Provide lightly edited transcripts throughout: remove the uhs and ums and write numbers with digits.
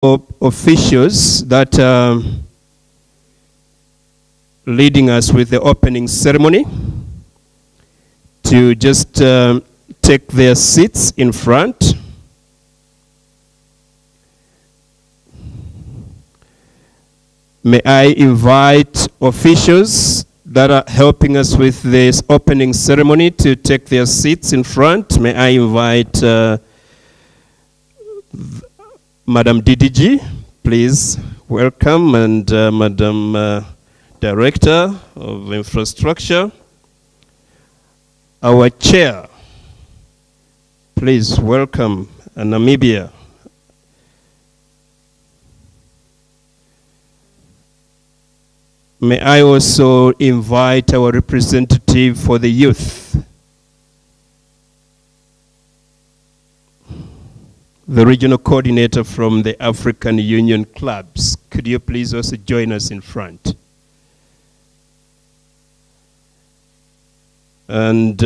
officials that are leading us with the opening ceremony to just take their seats in front. May I invite officials that are helping us with this opening ceremony to take their seats in front. May I invite Madam DDG, please welcome, and Madam Director of Infrastructure. Our Chair, please welcome Namibia. May I also invite our representative for the youth, the regional coordinator from the African Union Clubs. Could you please also join us in front? And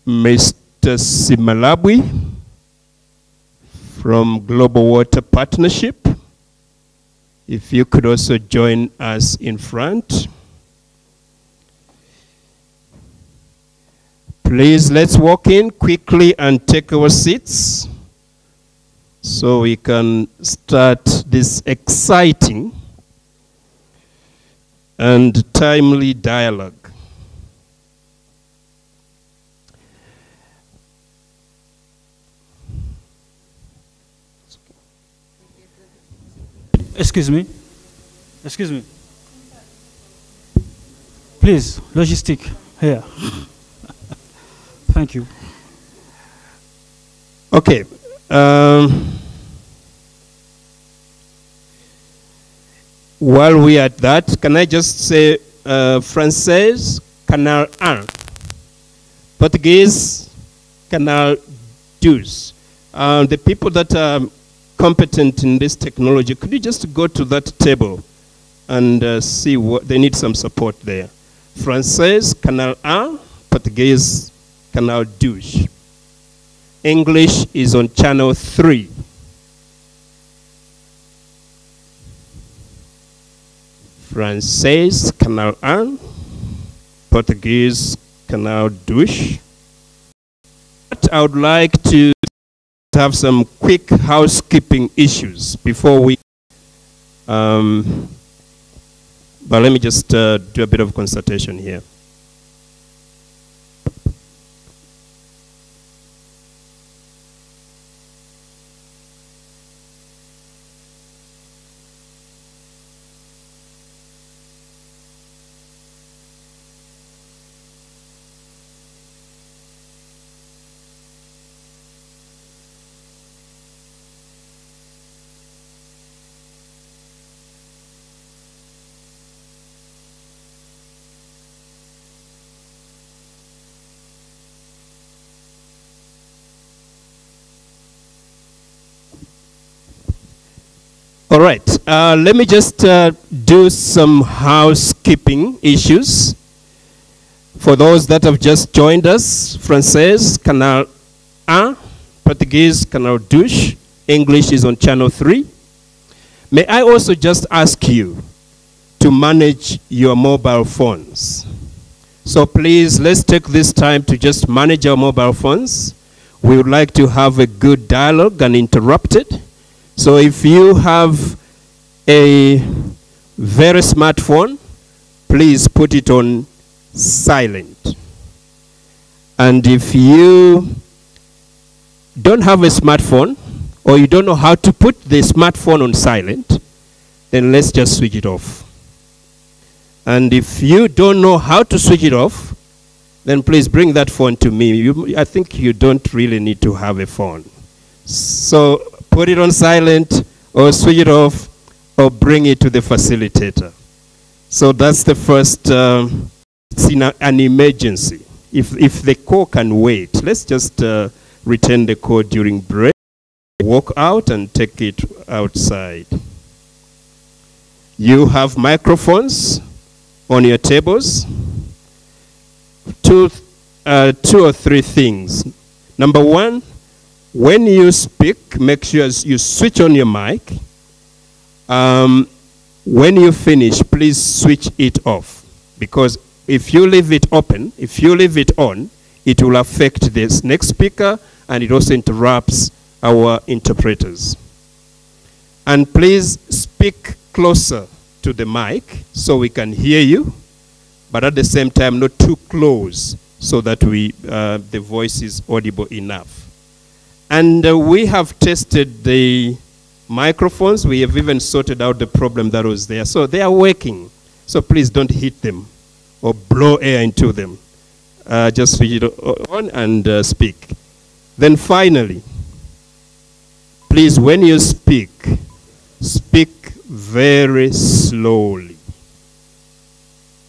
Mr. Simalabwi from Global Water Partnership, if you could also join us in front. Please, let's walk in quickly and take our seats so we can start this exciting and timely dialogue. Excuse me. Excuse me. Please, logistic here. Thank you. Okay. While we are at that, can I just say Français, Canal 1. Portuguese, Canal 2. The people that are competent in this technology, could you just go to that table and see what they need some support there. Français, Canal 1, Portuguese, Canal 2. English is on channel 3. Français, Canal 1, Portuguese, Canal 2. I would like to have some quick housekeeping issues before we, but let me just do a bit of consultation here. All right, let me just do some housekeeping issues. For those that have just joined us, Français, Canal 1, Portuguese, Canal 2, English is on channel 3. May I also just ask you to manage your mobile phones. So please, let's take this time to just manage our mobile phones. We would like to have a good dialogue uninterrupted. So if you have a very smartphone, please put it on silent. And if you don't have a smartphone, or you don't know how to put the smartphone on silent, then let's just switch it off. And if you don't know how to switch it off, then please bring that phone to me. I think you don't really need to have a phone. So put it on silent, or switch it off, or bring it to the facilitator. So that's the first, it's in an emergency. If the call can wait, let's just return the call during break, walk out and take it outside. You have microphones on your tables. Two or three things. Number one, when you speak, make sure you switch on your mic. When you finish, please switch it off. Because if you leave it open, if you leave it on, it will affect this next speaker, and it also interrupts our interpreters. And please speak closer to the mic so we can hear you, but at the same time not too close so that the voice is audible enough. And we have tested the microphones. We have even sorted out the problem that was there. So they are working. So please don't hit them or blow air into them. Just switch it on and speak. Then finally, please, when you speak, speak very slowly.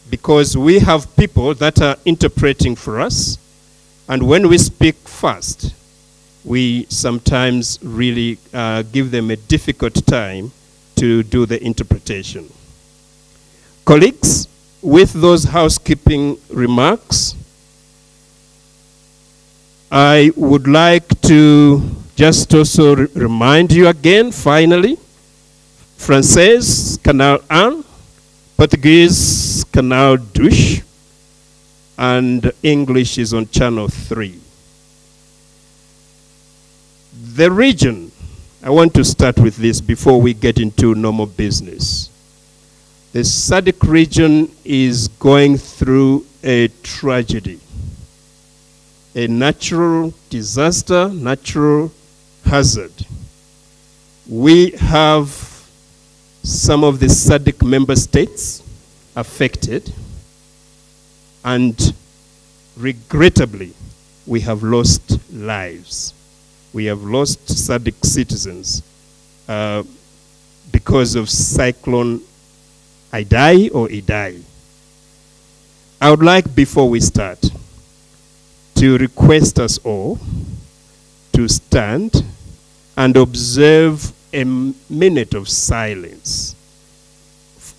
Because we have people that are interpreting for us, and when we speak fast, we sometimes really give them a difficult time to do the interpretation. Colleagues, with those housekeeping remarks, I would like to just also remind you again, finally, Francais, Canal 1, Portuguese, Canal 2, and English is on Channel 3. The region, I want to start with this before we get into normal business. The SADC region is going through a tragedy, a natural disaster, natural hazard. We have some of the SADC member states affected, and regrettably, we have lost lives. We have lost SADC citizens because of Cyclone Idai or Idai. I would like, before we start, to request us all to stand and observe a minute of silence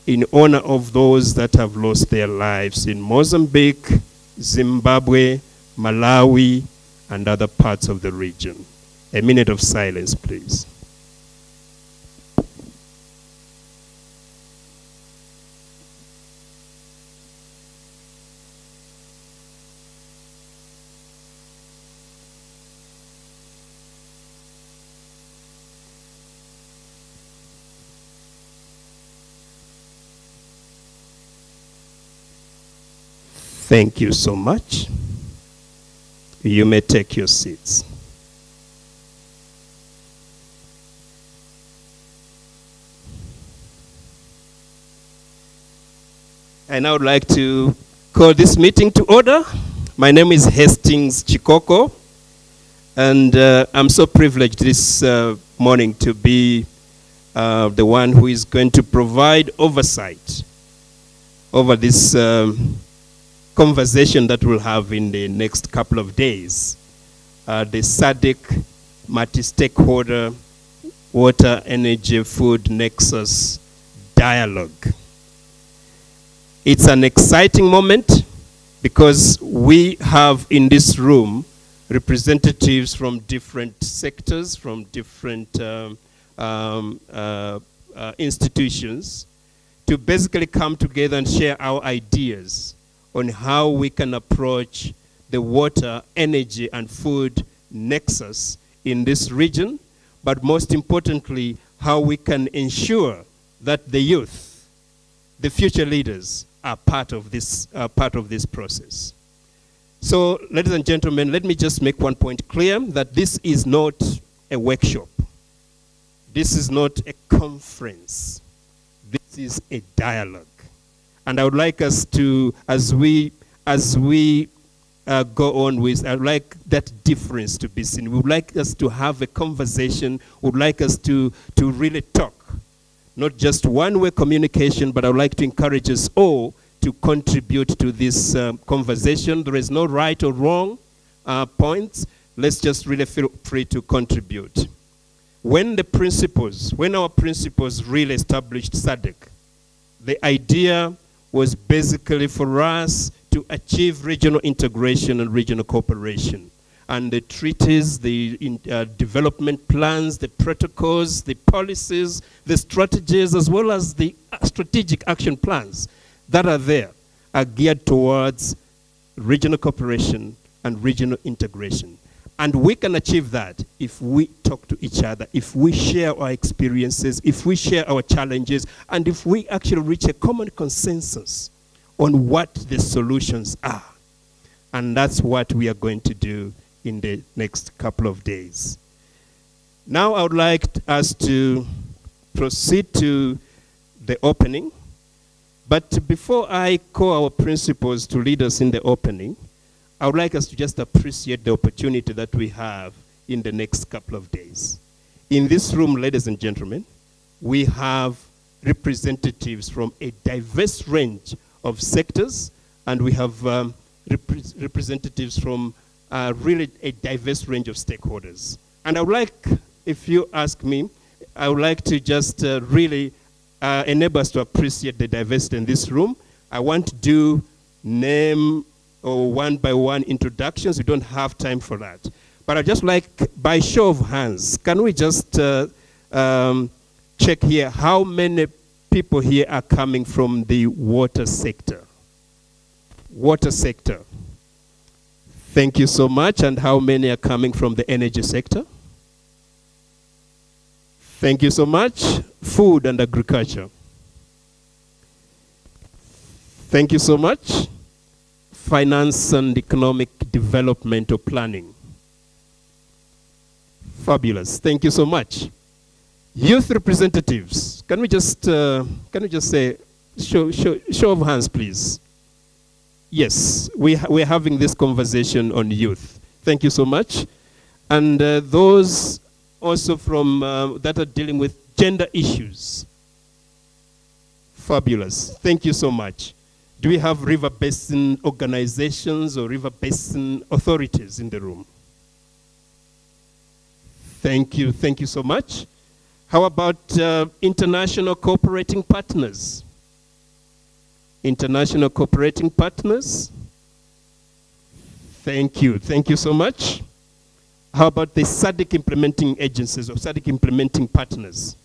in honor of those that have lost their lives in Mozambique, Zimbabwe, Malawi, and other parts of the region. A minute of silence, please. Thank you so much. You may take your seats. And I would like to call this meeting to order. My name is Hastings Chikoko, and I'm so privileged this morning to be the one who is going to provide oversight over this conversation that we'll have in the next couple of days. The SADC multi-stakeholder water, energy, food nexus dialogue. It's an exciting moment because we have in this room representatives from different sectors, from different institutions, to basically come together and share our ideas on how we can approach the water, energy, and food nexus in this region, but most importantly, how we can ensure that the youth, the future leaders, are part of this process. So, ladies and gentlemen, let me just make one point clear, that this is not a workshop. This is not a conference. This is a dialogue. And I would like us to, as we go on with, I would like that difference to be seen. We would like us to have a conversation. We would like us to really talk. Not just one-way communication, but I would like to encourage us all to contribute to this conversation. There is no right or wrong points. Let's just really feel free to contribute. When our principles really established SADC, the idea was basically for us to achieve regional integration and regional cooperation. and the treaties, the development plans, the protocols, the policies, the strategies, as well as the strategic action plans that are there are geared towards regional cooperation and regional integration. And we can achieve that if we talk to each other, if we share our experiences, if we share our challenges, and if we actually reach a common consensus on what the solutions are. And that's what we are going to do in the next couple of days. Now I would like us to proceed to the opening. But before I call our principals to lead us in the opening, I would like us to just appreciate the opportunity that we have in the next couple of days. In this room, ladies and gentlemen, we have representatives from a diverse range of sectors, and we have representatives from really a diverse range of stakeholders. And I would like, if you ask me, I would like to just really enable us to appreciate the diversity in this room. I want to do name or one-by-one introductions. We don't have time for that. But I'd just like, by show of hands, can we just check here how many people here are coming from the water sector? Water sector. Thank you so much. And how many are coming from the energy sector? Thank you so much. Food and agriculture. Thank you so much. Finance and economic development or planning. Fabulous. Thank you so much. Youth representatives. Can we just say, show of hands, please? Yes, we're having this conversation on youth. Thank you so much. And those also from that are dealing with gender issues. Fabulous. Thank you so much. Do we have river basin organizations or river basin authorities in the room? Thank you so much. How about international cooperating partners? International cooperating partners? Thank you so much. How about the SADC implementing agencies or SADC implementing partners?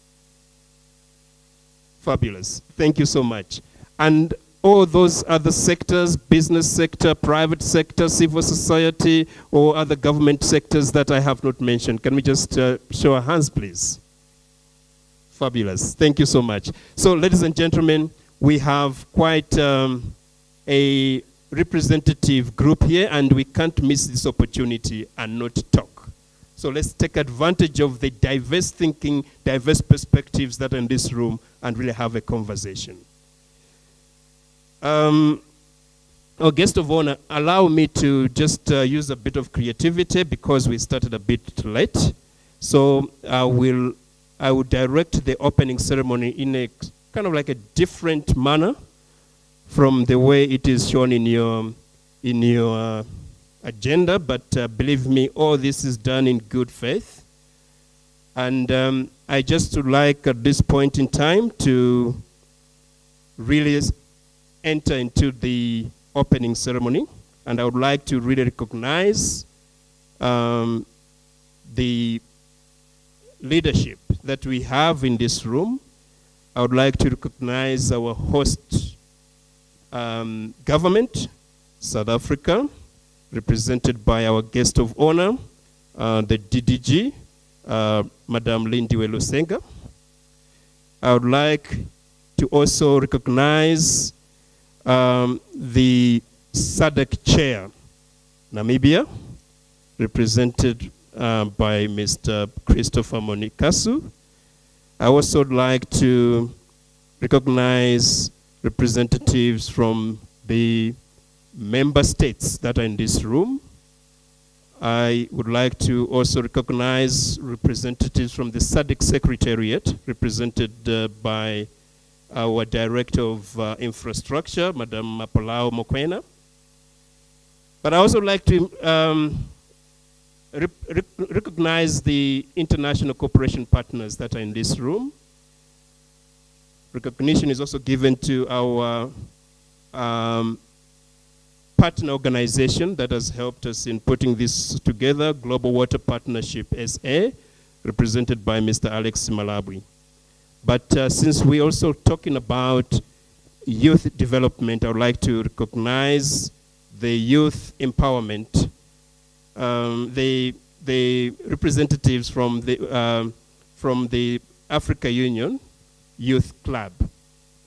Fabulous. Thank you so much. And all those other sectors, business sector, private sector, civil society, or other government sectors that I have not mentioned. Can we just show our hands, please? Fabulous. Thank you so much. So, ladies and gentlemen, we have quite a representative group here, and we can't miss this opportunity and not talk. So let's take advantage of the diverse thinking, diverse perspectives that are in this room and really have a conversation. Our guest of honor, allow me to just use a bit of creativity because we started a bit late. So I will direct the opening ceremony in a kind of like a different manner from the way it is shown in your agenda, but believe me, all this is done in good faith. And I just would like at this point in time to really enter into the opening ceremony, and I would like to really recognize the leadership that we have in this room. I would like to recognize our host government, South Africa, represented by our guest of honor, the DDG, Madam Lindiwe Lusenga. I would like to also recognize the SADC chair, Namibia, represented by Mr. Christopher Monikasu. I also would like to recognize representatives from the member states that are in this room. I would like to also recognize representatives from the SADC Secretariat, represented by our Director of Infrastructure, Madam Mapolao Mokwena. But I also like to recognize the international cooperation partners that are in this room. Recognition is also given to our partner organization that has helped us in putting this together, Global Water Partnership SA, represented by Mr. Alex Malabwi. But since we're also talking about youth development, I would like to recognize the youth empowerment, the representatives from the Africa Union Youth Club,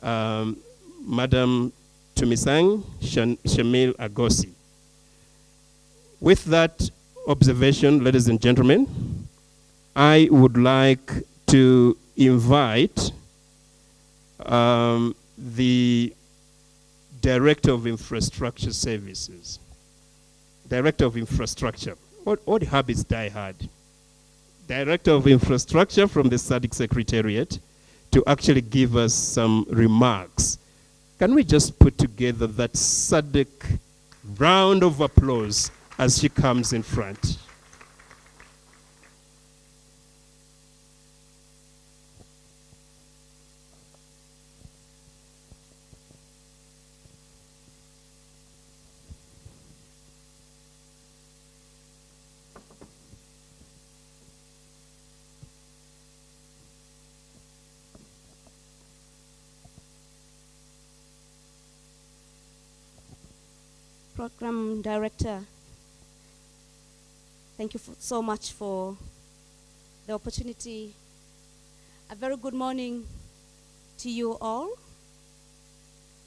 Madam Tumisang Shamil Agosi. With that observation, ladies and gentlemen, I would like to invite the Director of Infrastructure Services. Director of Infrastructure. What habits die hard? Director of Infrastructure from the SADC Secretariat to actually give us some remarks. Can we just put together that SADC round of applause as she comes in front? Program Director, thank you so much for the opportunity. A very good morning to you all,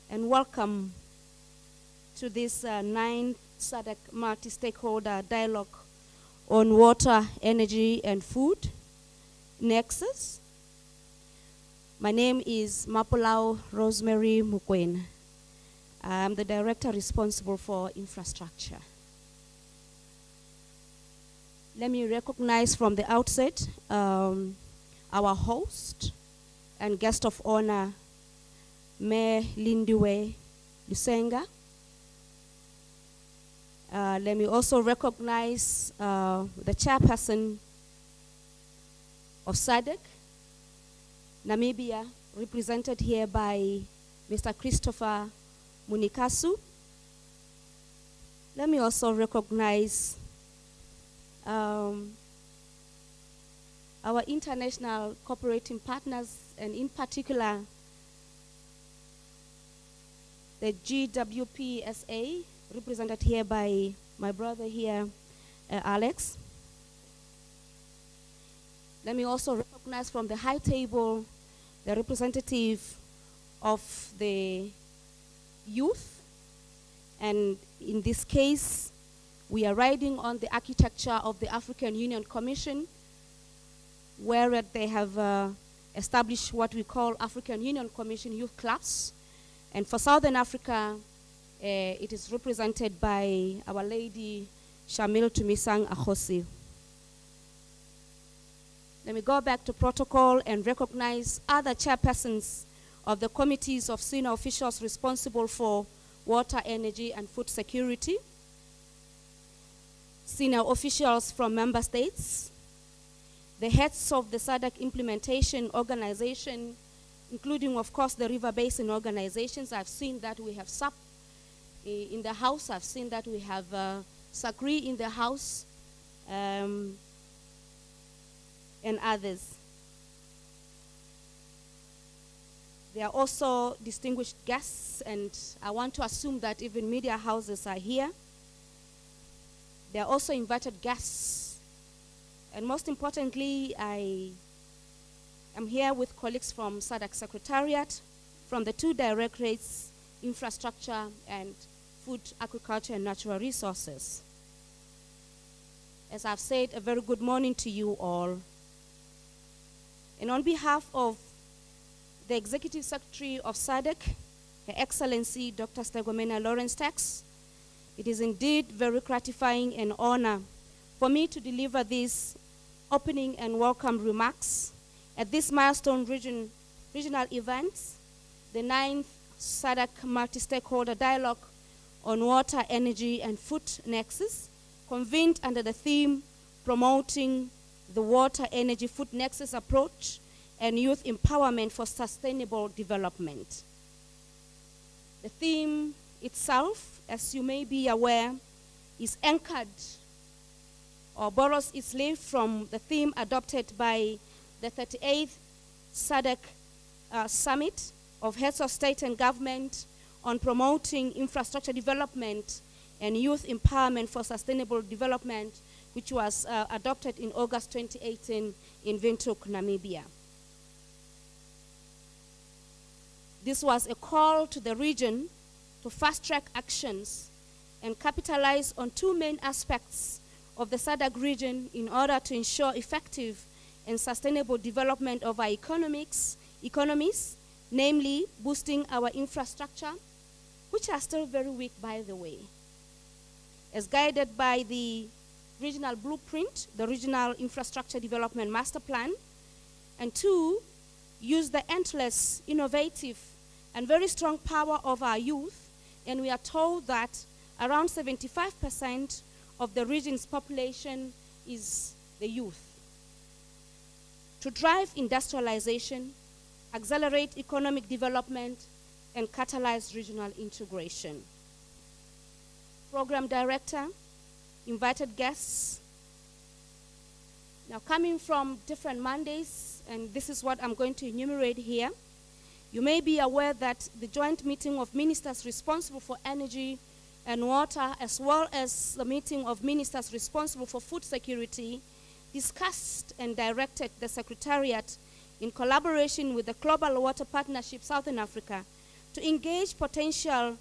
and welcome to this 9th SADC multi-stakeholder dialogue on water, energy, and food, NEXUS. My name is Mapulao Rosemary Mukwen. I'm the director responsible for infrastructure. Let me recognize from the outset our host and guest of honor, Mayor Lindiwe Lusenga. Let me also recognize the chairperson of SADC, Namibia, represented here by Mr. Christopher Munikasu. Let me also recognize our international cooperating partners, and in particular the GWPSA, represented here by my brother here, Alex. Let me also recognize from the high table the representative of the youth, and in this case we are riding on the architecture of the African Union Commission, where they have established what we call African Union Commission Youth Clubs, and for Southern Africa it is represented by our lady Shamil Tumisang Agosi. Let me go back to protocol and recognize other chairpersons of the committees of senior officials responsible for water, energy, and food security, senior officials from member states, the heads of the SADC implementation organization, including, of course, the river basin organizations. I've seen that we have SAP in the house. I've seen that we have SACRI in the house, and others. There are also distinguished guests, and I want to assume that even media houses are here. There are also invited guests. And most importantly, I am here with colleagues from SADC Secretariat, from the two directorates, Infrastructure and Food, Agriculture, and Natural Resources. As I've said, a very good morning to you all. And on behalf of the Executive Secretary of SADC, Her Excellency Dr. Stegomena Lawrence Tax, it is indeed very gratifying and honor for me to deliver these opening and welcome remarks at this milestone regional event, the 9th SADC multi-stakeholder dialogue on water, energy, and food nexus, convened under the theme promoting the water, energy, food nexus approach and youth empowerment for sustainable development. The theme itself as you may be aware, is anchored or borrows its leaf from the theme adopted by the 38th SADC Summit of Heads of State and Government on promoting infrastructure development and youth empowerment for sustainable development, which was adopted in August 2018 in Windhoek, Namibia. This was a call to the region to fast-track actions and capitalize on two main aspects of the SADC region in order to ensure effective and sustainable development of our economies, namely boosting our infrastructure, which are still very weak, by the way. As guided by the regional blueprint, the Regional Infrastructure Development Master Plan, and two, use the endless, innovative, and very strong power of our youth, and we are told that around 75% of the region's population is the youth. To drive industrialization, accelerate economic development, and catalyze regional integration. Program Director, invited guests. Now, coming from different mandates, and this is what I'm going to enumerate here, you may be aware that the joint meeting of ministers responsible for energy and water, as well as the meeting of ministers responsible for food security, discussed and directed the Secretariat in collaboration with the Global Water Partnership Southern Africa to engage potential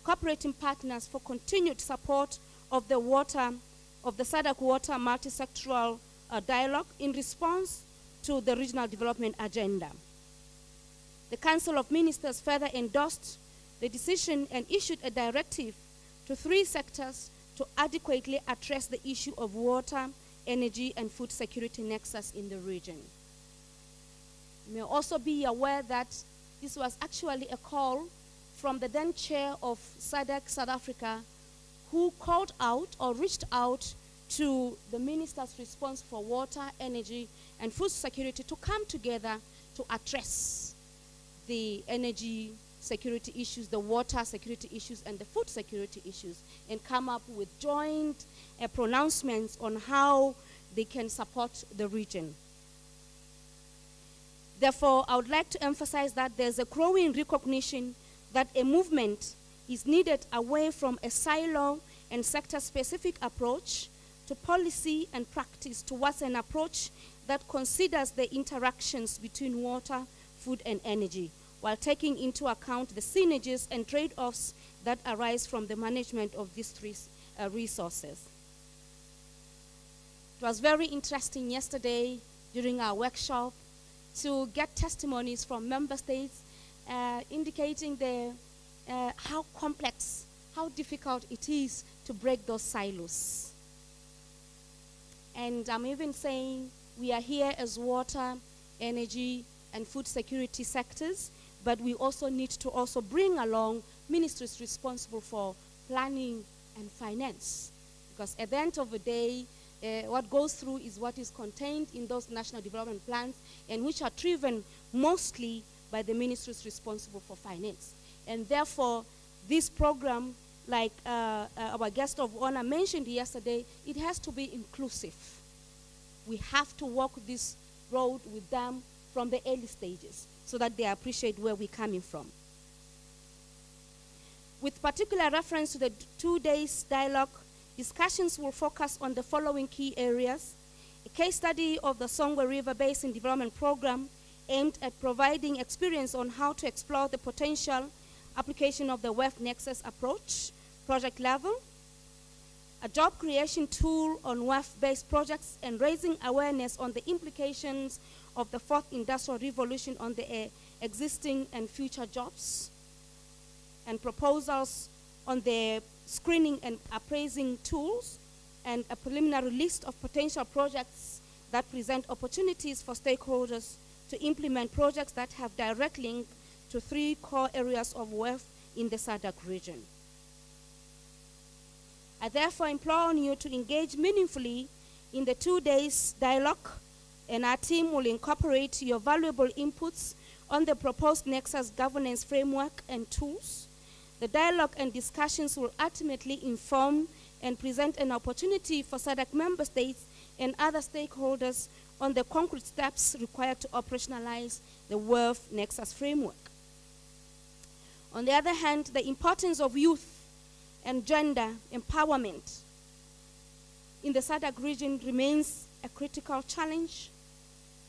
cooperating partners for continued support of the SADC water multi-sectoral dialogue in response to the regional development agenda. The Council of Ministers further endorsed the decision and issued a directive to 3 sectors to adequately address the issue of water, energy, and food security nexus in the region. You may also be aware that this was actually a call from the then chair of SADC South Africa, who called out or reached out to the ministers responsible for water, energy, and food security to come together to address the energy security issues, the water security issues, and the food security issues, and come up with joint pronouncements on how they can support the region. Therefore, I would like to emphasize that there's a growing recognition that a movement is needed away from a silo and sector-specific approach to policy and practice towards an approach that considers the interactions between water, food, and energy, while taking into account the synergies and trade-offs that arise from the management of these 3 resources. It was very interesting yesterday during our workshop to get testimonies from member states indicating how complex, how difficult it is to break those silos. And I'm even saying we are here as water, energy, and food security sectors, but we also need to also bring along ministries responsible for planning and finance. Because at the end of the day, what goes through is what is contained in those national development plans, and which are driven mostly by the ministries responsible for finance. And therefore, this program, like our guest of honor mentioned yesterday, it has to be inclusive. We have to walk this road with them from the early stages so that they appreciate where we're coming from. With particular reference to the 2 days dialogue, discussions will focus on the following key areas: a case study of the Songwe River Basin Development Program aimed at providing experience on how to explore the potential application of the WEF NEXUS approach, project level, a job creation tool on WEF-based projects, and raising awareness on the implications of the 4th Industrial Revolution on the existing and future jobs, and proposals on the screening and appraising tools, and a preliminary list of potential projects that present opportunities for stakeholders to implement projects that have direct link to 3 core areas of WEF in the SADC region. I therefore implore on you to engage meaningfully in the 2 days dialogue, and our team will incorporate your valuable inputs on the proposed NEXUS governance framework and tools The dialogue and discussions will ultimately inform and present an opportunity for SADC member states and other stakeholders on the concrete steps required to operationalize the WEF NEXUS framework. On the other hand, the importance of youth and gender empowerment in the SADC region remains a critical challenge,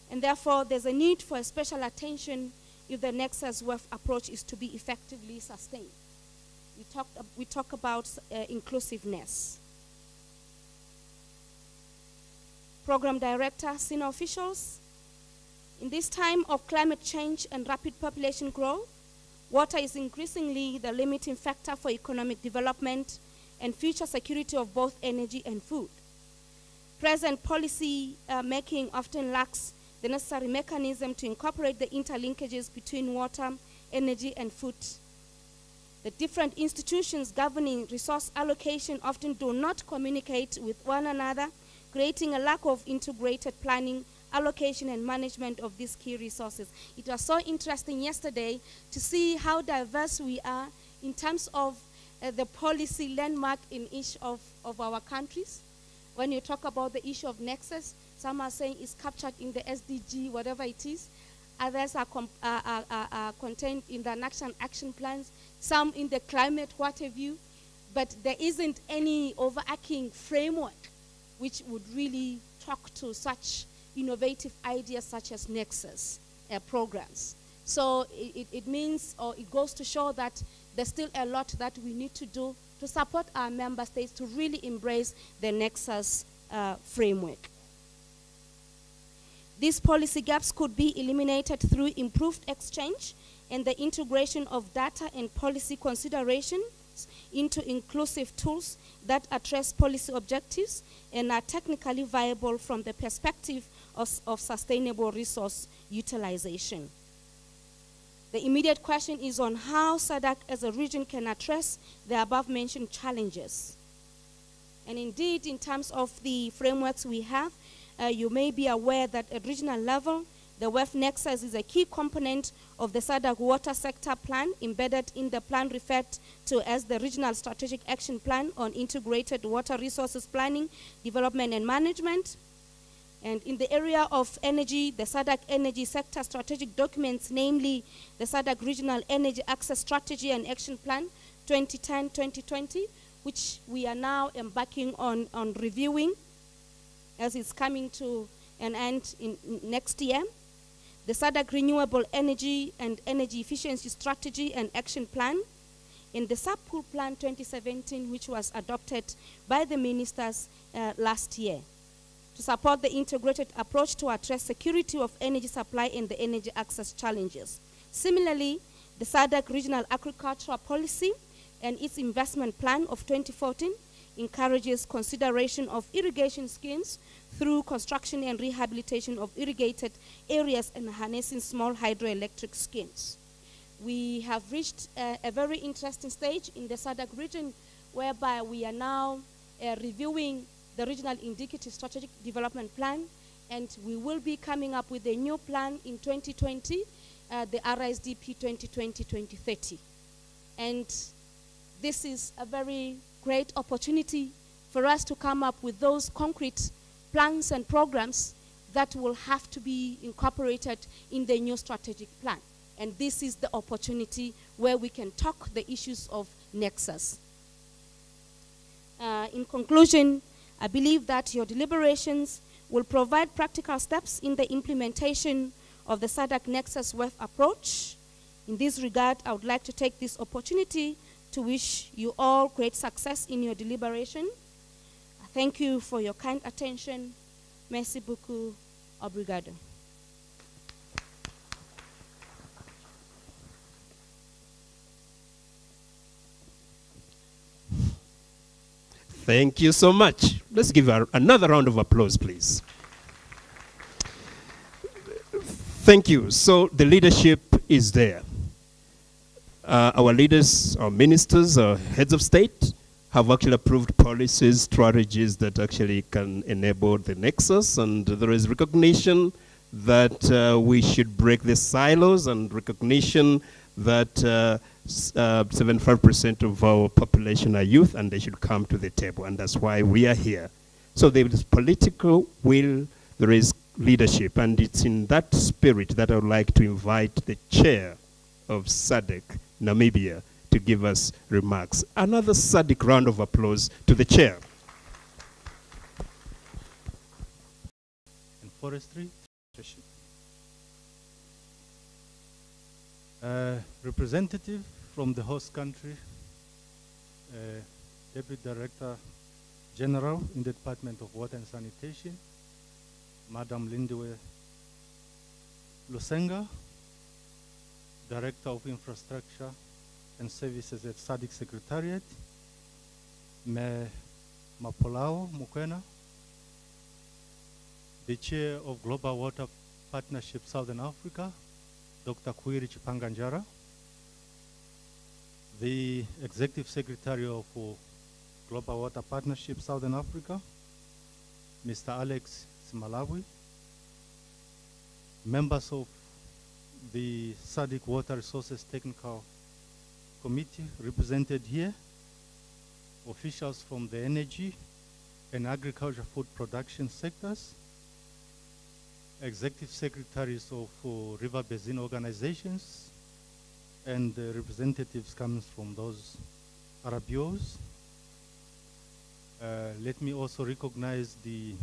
and therefore there's a need for a special attention if the NEXUS WEF approach is to be effectively sustained. We talk about inclusiveness. Program Director, senior officials, in this time of climate change and rapid population growth, water is increasingly the limiting factor for economic development and future security of both energy and food. Present policy making often lacks the necessary mechanism to incorporate the interlinkages between water, energy, and food. The different institutions governing resource allocation often do not communicate with one another, creating a lack of integrated planning, allocation, and management of these key resources. It was so interesting yesterday to see how diverse we are in terms of the policy landmark in each of our countries. When you talk about the issue of NEXUS, some are saying it's captured in the SDG, whatever it is. Others are contained in the action plans, some in the climate, what have you. But there isn't any overarching framework which would really talk to such innovative ideas such as NEXUS programs. So it means, or it goes to show that there's still a lot that we need to do to support our member states to really embrace the NEXUS framework. These policy gaps could be eliminated through improved exchange and the integration of data and policy considerations into inclusive tools that address policy objectives and are technically viable from the perspective of sustainable resource utilization. The immediate question is on how SADC as a region can address the above-mentioned challenges. And indeed, in terms of the frameworks we have, you may be aware that at regional level, the WEF NEXUS is a key component of the SADC Water Sector Plan, embedded in the plan referred to as the Regional Strategic Action Plan on Integrated Water Resources Planning, Development and Management. And in the area of energy, the SADC Energy Sector Strategic Documents, namely the SADC Regional Energy Access Strategy and Action Plan 2010-2020, which we are now embarking on reviewing as it's coming to an end in next year. The SADC Renewable Energy and Energy Efficiency Strategy and Action Plan, and the Sub-Pool Plan 2017, which was adopted by the ministers last year, to support the integrated approach to address security of energy supply and the energy access challenges. Similarly, the SADC Regional Agricultural Policy and its investment plan of 2014 encourages consideration of irrigation schemes through construction and rehabilitation of irrigated areas and harnessing small hydroelectric schemes. We have reached a very interesting stage in the SADC region whereby we are now reviewing the Regional Indicative Strategic Development Plan, and we will be coming up with a new plan in 2020, the RSDP 2020-2030. And this is a very great opportunity for us to come up with those concrete plans and programs that will have to be incorporated in the new strategic plan. And this is the opportunity where we can talk the issues of NEXUS. In conclusion, I believe that your deliberations will provide practical steps in the implementation of the SADC NEXUS WEF approach. In this regard, I would like to take this opportunity to wish you all great success in your deliberation. I thank you for your kind attention. Merci beaucoup. Obrigado. Thank you so much. Let's give her another round of applause, please. Thank you. So the leadership is there. Our leaders, our ministers, our heads of state have actually approved policies, strategies that actually can enable the NEXUS, and there is recognition that we should break the silos, and recognition that 75% of our population are youth, and they should come to the table, and that's why we are here. So there is political will, there is leadership, and it's in that spirit that I would like to invite the chair of SADC Namibia to give us remarks. Another SADC round of applause to the chair. And forestry. Representative from the host country, Deputy Director General in the Department of Water and Sanitation, Madam Lindiwe Lusenga, Director of Infrastructure and Services at SADC Secretariat, Me Mapolao Mukwena, the Chair of Global Water Partnership Southern Africa, Dr. Kwiri Chipanganjara, the Executive Secretary of Global Water Partnership Southern Africa, Mr. Alex Simalawi, members of the SADC Water Resources Technical Committee represented here, officials from the energy and agriculture food production sectors, executive secretaries of river basin organizations, and representatives coming from those RBOs. Let me also recognize the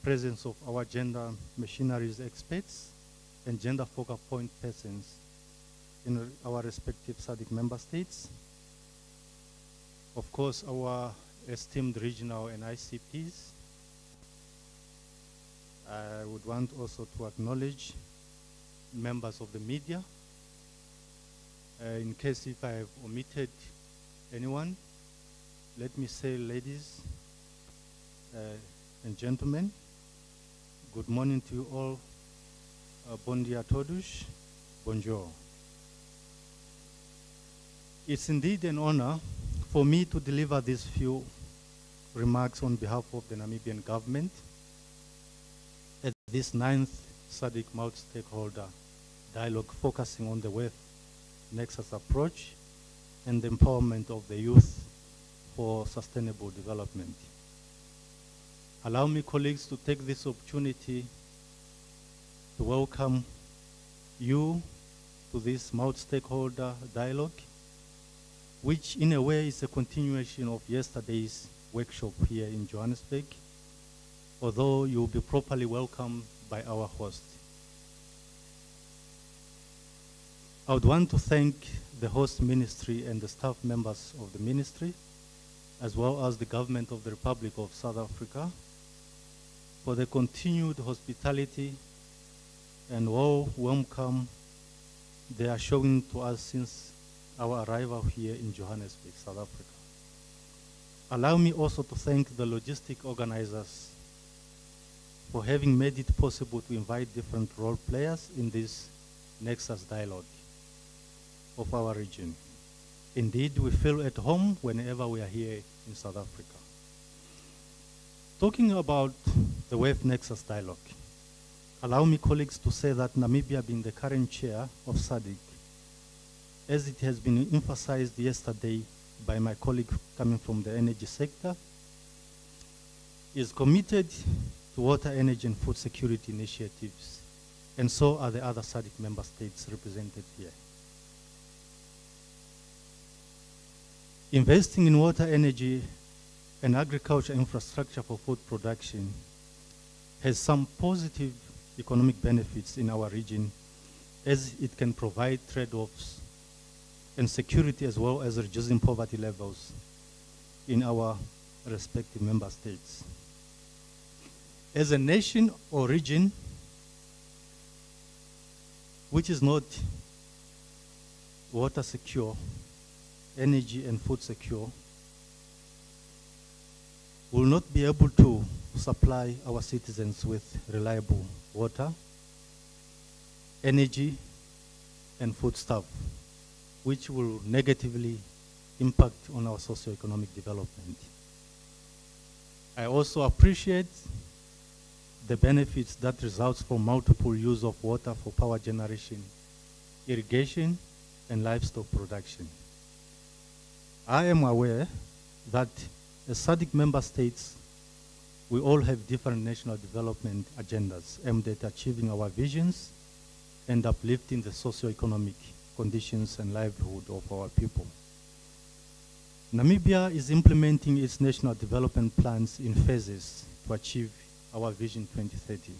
presence of our gender machineries experts and gender focal point persons in our respective SADC member states. Of course, our esteemed regional and ICPs. I would want also to acknowledge members of the media. In case if I have omitted anyone, let me say, ladies and gentlemen, good morning to you all. Bon dia todos, bonjour. It's indeed an honor for me to deliver these few remarks on behalf of the Namibian government at this 9th SADC multi-stakeholder dialogue focusing on the WEF NEXUS approach and the empowerment of the youth for sustainable development. Allow me, colleagues, to take this opportunity to welcome you to this multi-stakeholder dialogue, which in a way is a continuation of yesterday's workshop here in Johannesburg, although you'll be properly welcomed by our host. I would want to thank the host ministry and the staff members of the ministry, as well as the government of the Republic of South Africa, for the continued hospitality and welcome they are showing to us since our arrival here in Johannesburg, South Africa. Allow me also to thank the logistic organizers for having made it possible to invite different role players in this NEXUS dialogue of our region. Indeed, we feel at home whenever we are here in South Africa. Talking about the WEF NEXUS dialogue, allow me, colleagues, to say that Namibia, being the current chair of SADC, as it has been emphasized yesterday by my colleague coming from the energy sector, is committed to water, energy, and food security initiatives, and so are the other SADC member states represented here. Investing in water, energy, and agriculture infrastructure for food production has some positive economic benefits in our region, as it can provide trade-offs and security, as well as reducing poverty levels in our respective member states. As a nation or region which is not water secure, energy and food secure, will not be able to supply our citizens with reliable water, energy, and foodstuff, which will negatively impact on our socio-economic development. I also appreciate the benefits that results from multiple use of water for power generation, irrigation, and livestock production. I am aware that as SADC member states, we all have different national development agendas aimed at achieving our visions and uplifting the socio-economic conditions and livelihood of our people. Namibia is implementing its national development plans in phases to achieve our Vision 2030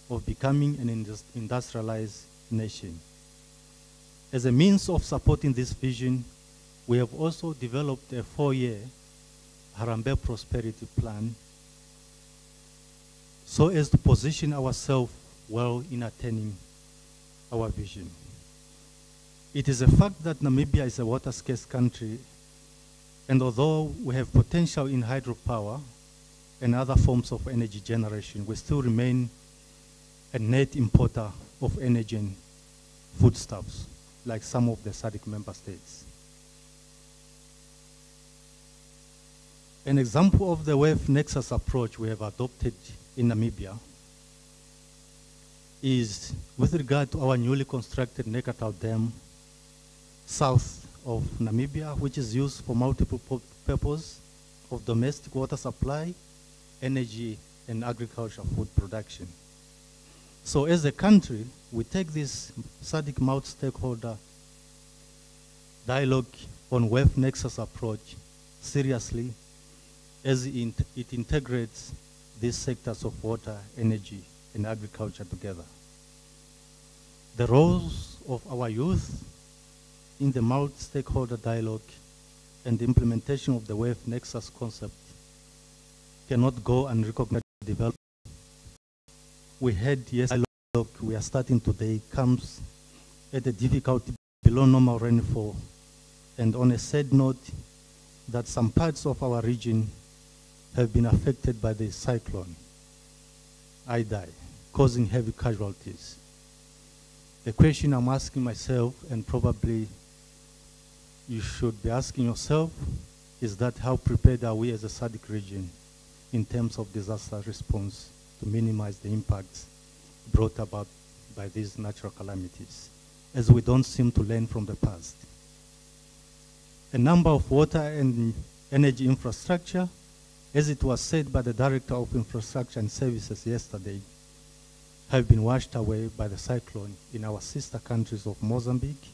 of becoming an industrialized nation. As a means of supporting this vision, we have also developed a 4-year Harambee Prosperity Plan so as to position ourselves well in attaining our vision. It is a fact that Namibia is a water-scarce country, and although we have potential in hydropower and other forms of energy generation, we still remain a net importer of energy and foodstuffs, like some of the SADC member states. An example of the WEF NEXUS approach we have adopted in Namibia is with regard to our newly constructed Nekatau Dam south of Namibia, which is used for multiple purposes of domestic water supply, energy, and agriculture food production. So as a country, we take this SADC multi-stakeholder dialogue on WEF NEXUS approach seriously as it integrates these sectors of water, energy, and agriculture together. The roles of our youth in the multi-stakeholder dialogue and the implementation of the WEF NEXUS concept cannot go unrecognized. Development we had yesterday, dialogue we are starting today comes at a difficulty below normal rainfall, and on a sad note that some parts of our region have been affected by the cyclone Idai, causing heavy casualties. The question I'm asking myself, and probably you should be asking yourself, is that how prepared are we as a SADC region in terms of disaster response to minimize the impacts brought about by these natural calamities, as we don't seem to learn from the past. A number of water and energy infrastructure, as it was said by the Director of Infrastructure and Services yesterday, have been washed away by the cyclone in our sister countries of Mozambique,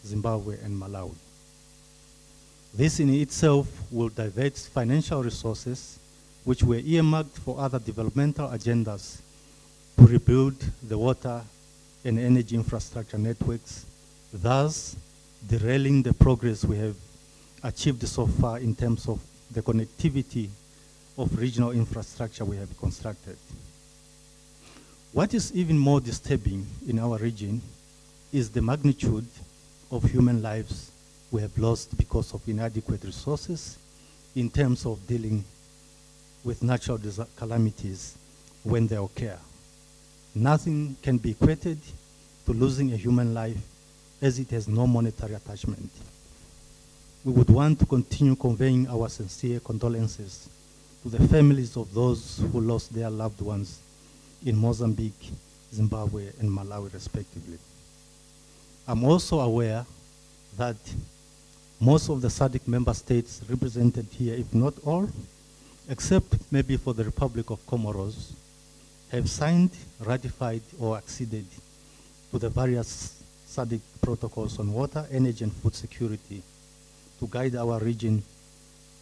Zimbabwe, and Malawi. This in itself will divert financial resources which were earmarked for other developmental agendas to rebuild the water and energy infrastructure networks, thus derailing the progress we have achieved so far in terms of the connectivity of regional infrastructure we have constructed. What is even more disturbing in our region is the magnitude of human lives we have lost because of inadequate resources in terms of dealing with natural calamities when they occur. Nothing can be equated to losing a human life as it has no monetary attachment. We would want to continue conveying our sincere condolences to the families of those who lost their loved ones in Mozambique, Zimbabwe, and Malawi, respectively. I'm also aware that most of the SADC member states represented here, if not all, except maybe for the Republic of Comoros, have signed, ratified, or acceded to the various SADC protocols on water, energy, and food security to guide our region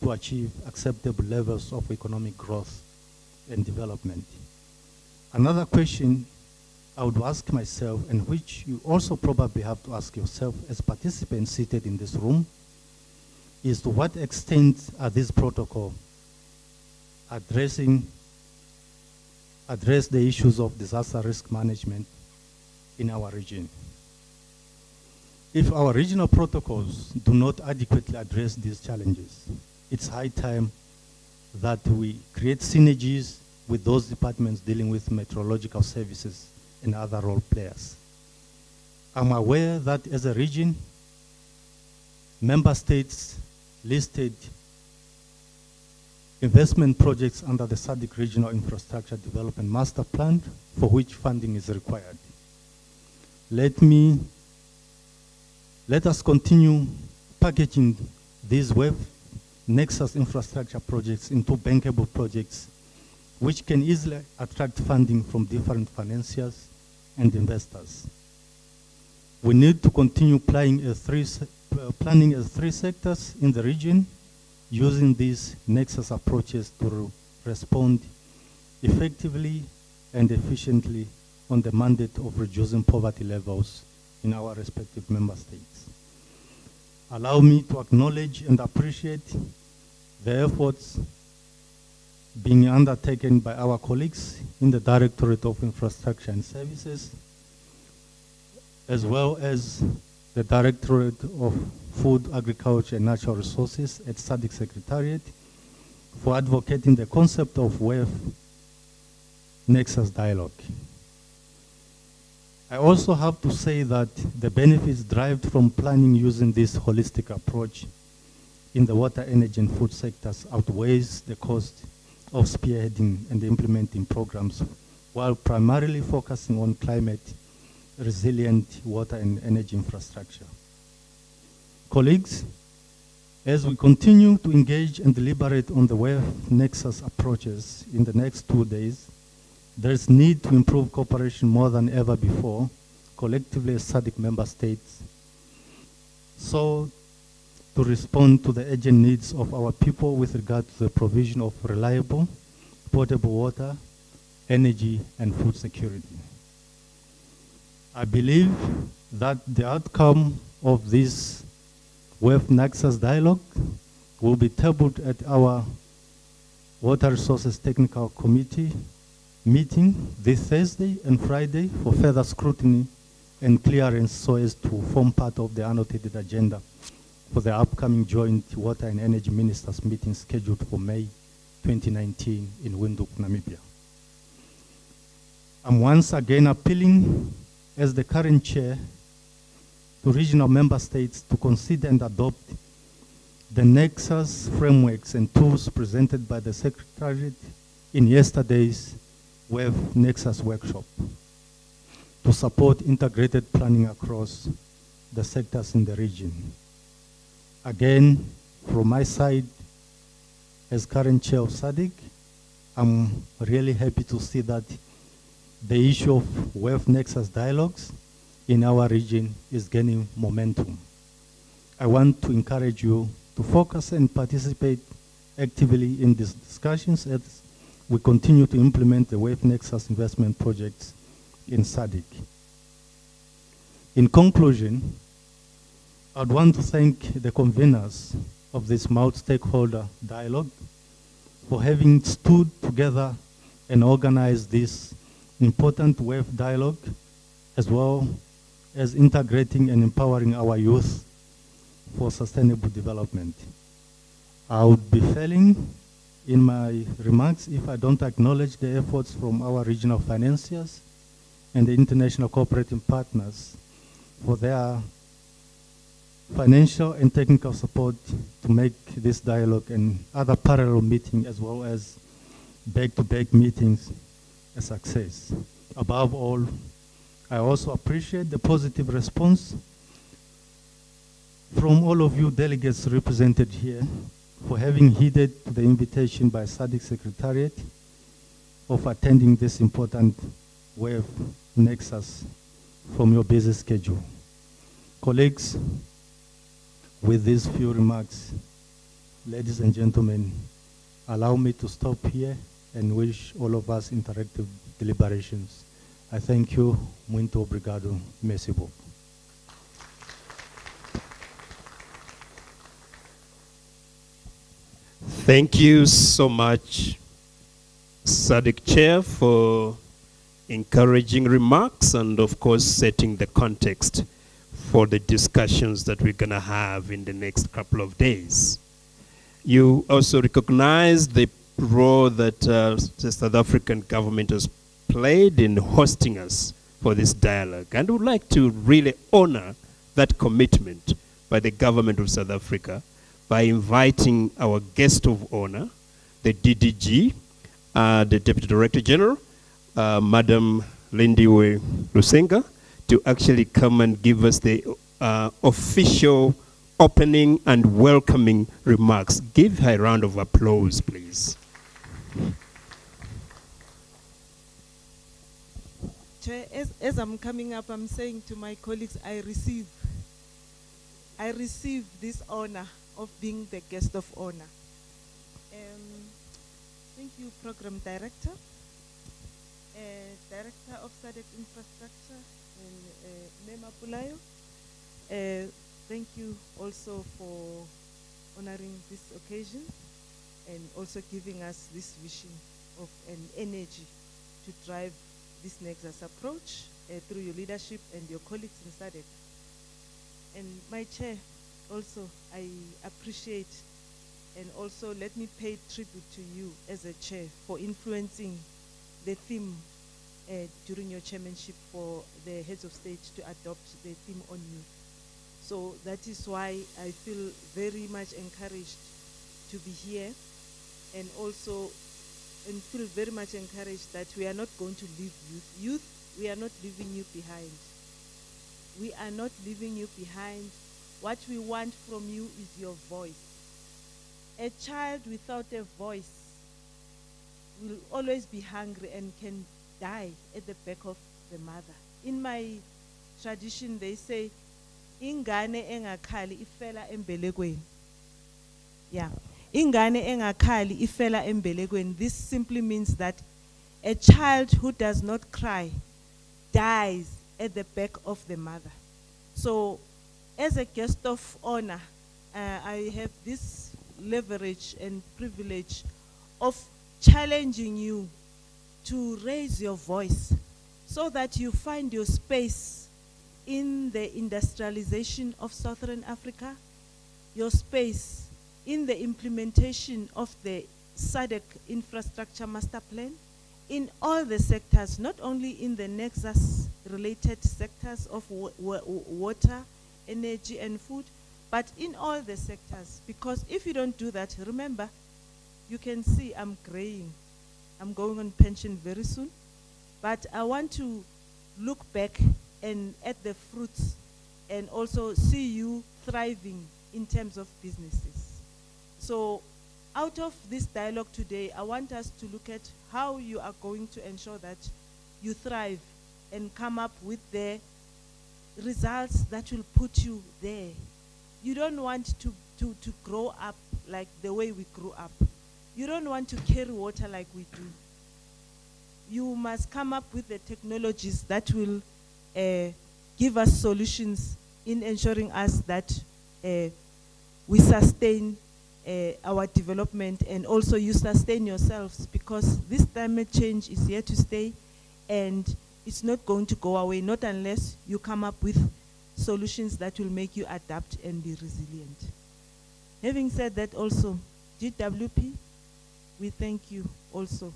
to achieve acceptable levels of economic growth and development. Another question I would ask myself, and which you also probably have to ask yourself as participants seated in this room, is to what extent are these protocols address the issues of disaster risk management in our region? If our regional protocols do not adequately address these challenges, it's high time that we create synergies with those departments dealing with meteorological services and other role players. I'm aware that as a region, member states listed investment projects under the SADC Regional Infrastructure Development Master Plan for which funding is required. Let me Let us continue packaging these WEF NEXUS infrastructure projects into bankable projects which can easily attract funding from different financiers and investors. We need to continue planning as three sectors in the region, using these NEXUS approaches to respond effectively and efficiently on the mandate of reducing poverty levels in our respective member states. Allow me to acknowledge and appreciate the efforts being undertaken by our colleagues in the Directorate of Infrastructure and Services, as well as the Directorate of Food, Agriculture and Natural Resources at SADC Secretariat for advocating the concept of WEF NEXUS dialogue. I also have to say that the benefits derived from planning using this holistic approach in the water, energy and food sectors outweighs the cost of spearheading and implementing programs while primarily focusing on climate resilient water and energy infrastructure. Colleagues, as we continue to engage and deliberate on the WEF NEXUS approaches in the next 2 days, there is need to improve cooperation more than ever before, collectively as SADC member states, so to respond to the urgent needs of our people with regard to the provision of reliable, potable water, energy, and food security. I believe that the outcome of this WEF NEXUS dialogue will be tabled at our Water Resources Technical Committee meeting this Thursday and Friday for further scrutiny and clearance so as to form part of the annotated agenda for the upcoming joint water and energy ministers meeting scheduled for May 2019 in Windhoek, Namibia. I'm once again appealing as the current chair to regional member states to consider and adopt the NEXUS frameworks and tools presented by the Secretariat in yesterday's WEF NEXUS workshop to support integrated planning across the sectors in the region. Again, from my side, as current chair of SADC, I'm really happy to see that the issue of WEF NEXUS dialogues in our region is gaining momentum. I want to encourage you to focus and participate actively in these discussions as we continue to implement the WEF NEXUS investment projects in SADC. In conclusion, I'd want to thank the conveners of this multi-stakeholder dialogue for having stood together and organized this important WEF dialogue, as well as integrating and empowering our youth for sustainable development. I would be failing in my remarks if I don't acknowledge the efforts from our regional financiers and the international cooperating partners for their financial and technical support to make this dialogue and other parallel meetings as well as back-to-back meetings a success. Above all, I also appreciate the positive response from all of you delegates represented here for having heeded the invitation by SADC Secretariat of attending this important WEF NEXUS from your busy schedule. Colleagues, with these few remarks, ladies and gentlemen, allow me to stop here and wish all of us interactive deliberations. I thank you. Muito obrigado. Merci beaucoup. Thank you so much, SADC Chair, for encouraging remarks and, of course, setting the context for the discussions that we're going to have in the next couple of days. You also recognize the role that the South African government has played in hosting us for this dialogue. And would like to really honor that commitment by the government of South Africa by inviting our guest of honor, the DDG, the Deputy Director General, Madam Lindiwe Lusenga, to actually come and give us the official opening and welcoming remarks. Give her a round of applause, please. Chair, as I'm coming up, I'm saying to my colleagues, I receive this honor of being the guest of honor. Thank you, Program Director, Director of SADC Infrastructure, and Mema Pulayo. Thank you also for honoring this occasion and also giving us this vision of an energy to drive this NEXUS approach through your leadership and your colleagues in SADC. And my chair, also, I appreciate and also let me pay tribute to you as a chair for influencing the theme during your chairmanship for the heads of state to adopt the theme on youth. So that is why I feel very much encouraged to be here and also feel very much encouraged that we are not going to leave youth. Youth, we are not leaving you behind. We are not leaving you behind. What we want from you is your voice. A child without a voice will always be hungry and can die at the back of the mother. In my tradition, they say, ingane engakhali ifela embelekweni. Yeah. Ingane engakhali ifela embelekweni. This simply means that a child who does not cry dies at the back of the mother. So, as a guest of honor, I have this leverage and privilege of challenging you to raise your voice so that you find your space in the industrialization of Southern Africa, your space in the implementation of the SADC infrastructure master plan, in all the sectors, not only in the NEXUS-related sectors of water, energy, and food, but in all the sectors. Because if you don't do that, remember, you can see I'm graying. I'm going on pension very soon. But I want to look back and at the fruits and also see you thriving in terms of businesses. So out of this dialogue today, I want us to look at how you are going to ensure that you thrive and come up with the results that will put you there. You don't want to grow up like the way we grew up. You don't want to carry water like we do. You must come up with the technologies that will give us solutions in ensuring us that we sustain our development, and also you sustain yourselves, because this climate change is here to stay and it's not going to go away, not unless you come up with solutions that will make you adapt and be resilient. Having said that, also, GWP, we thank you also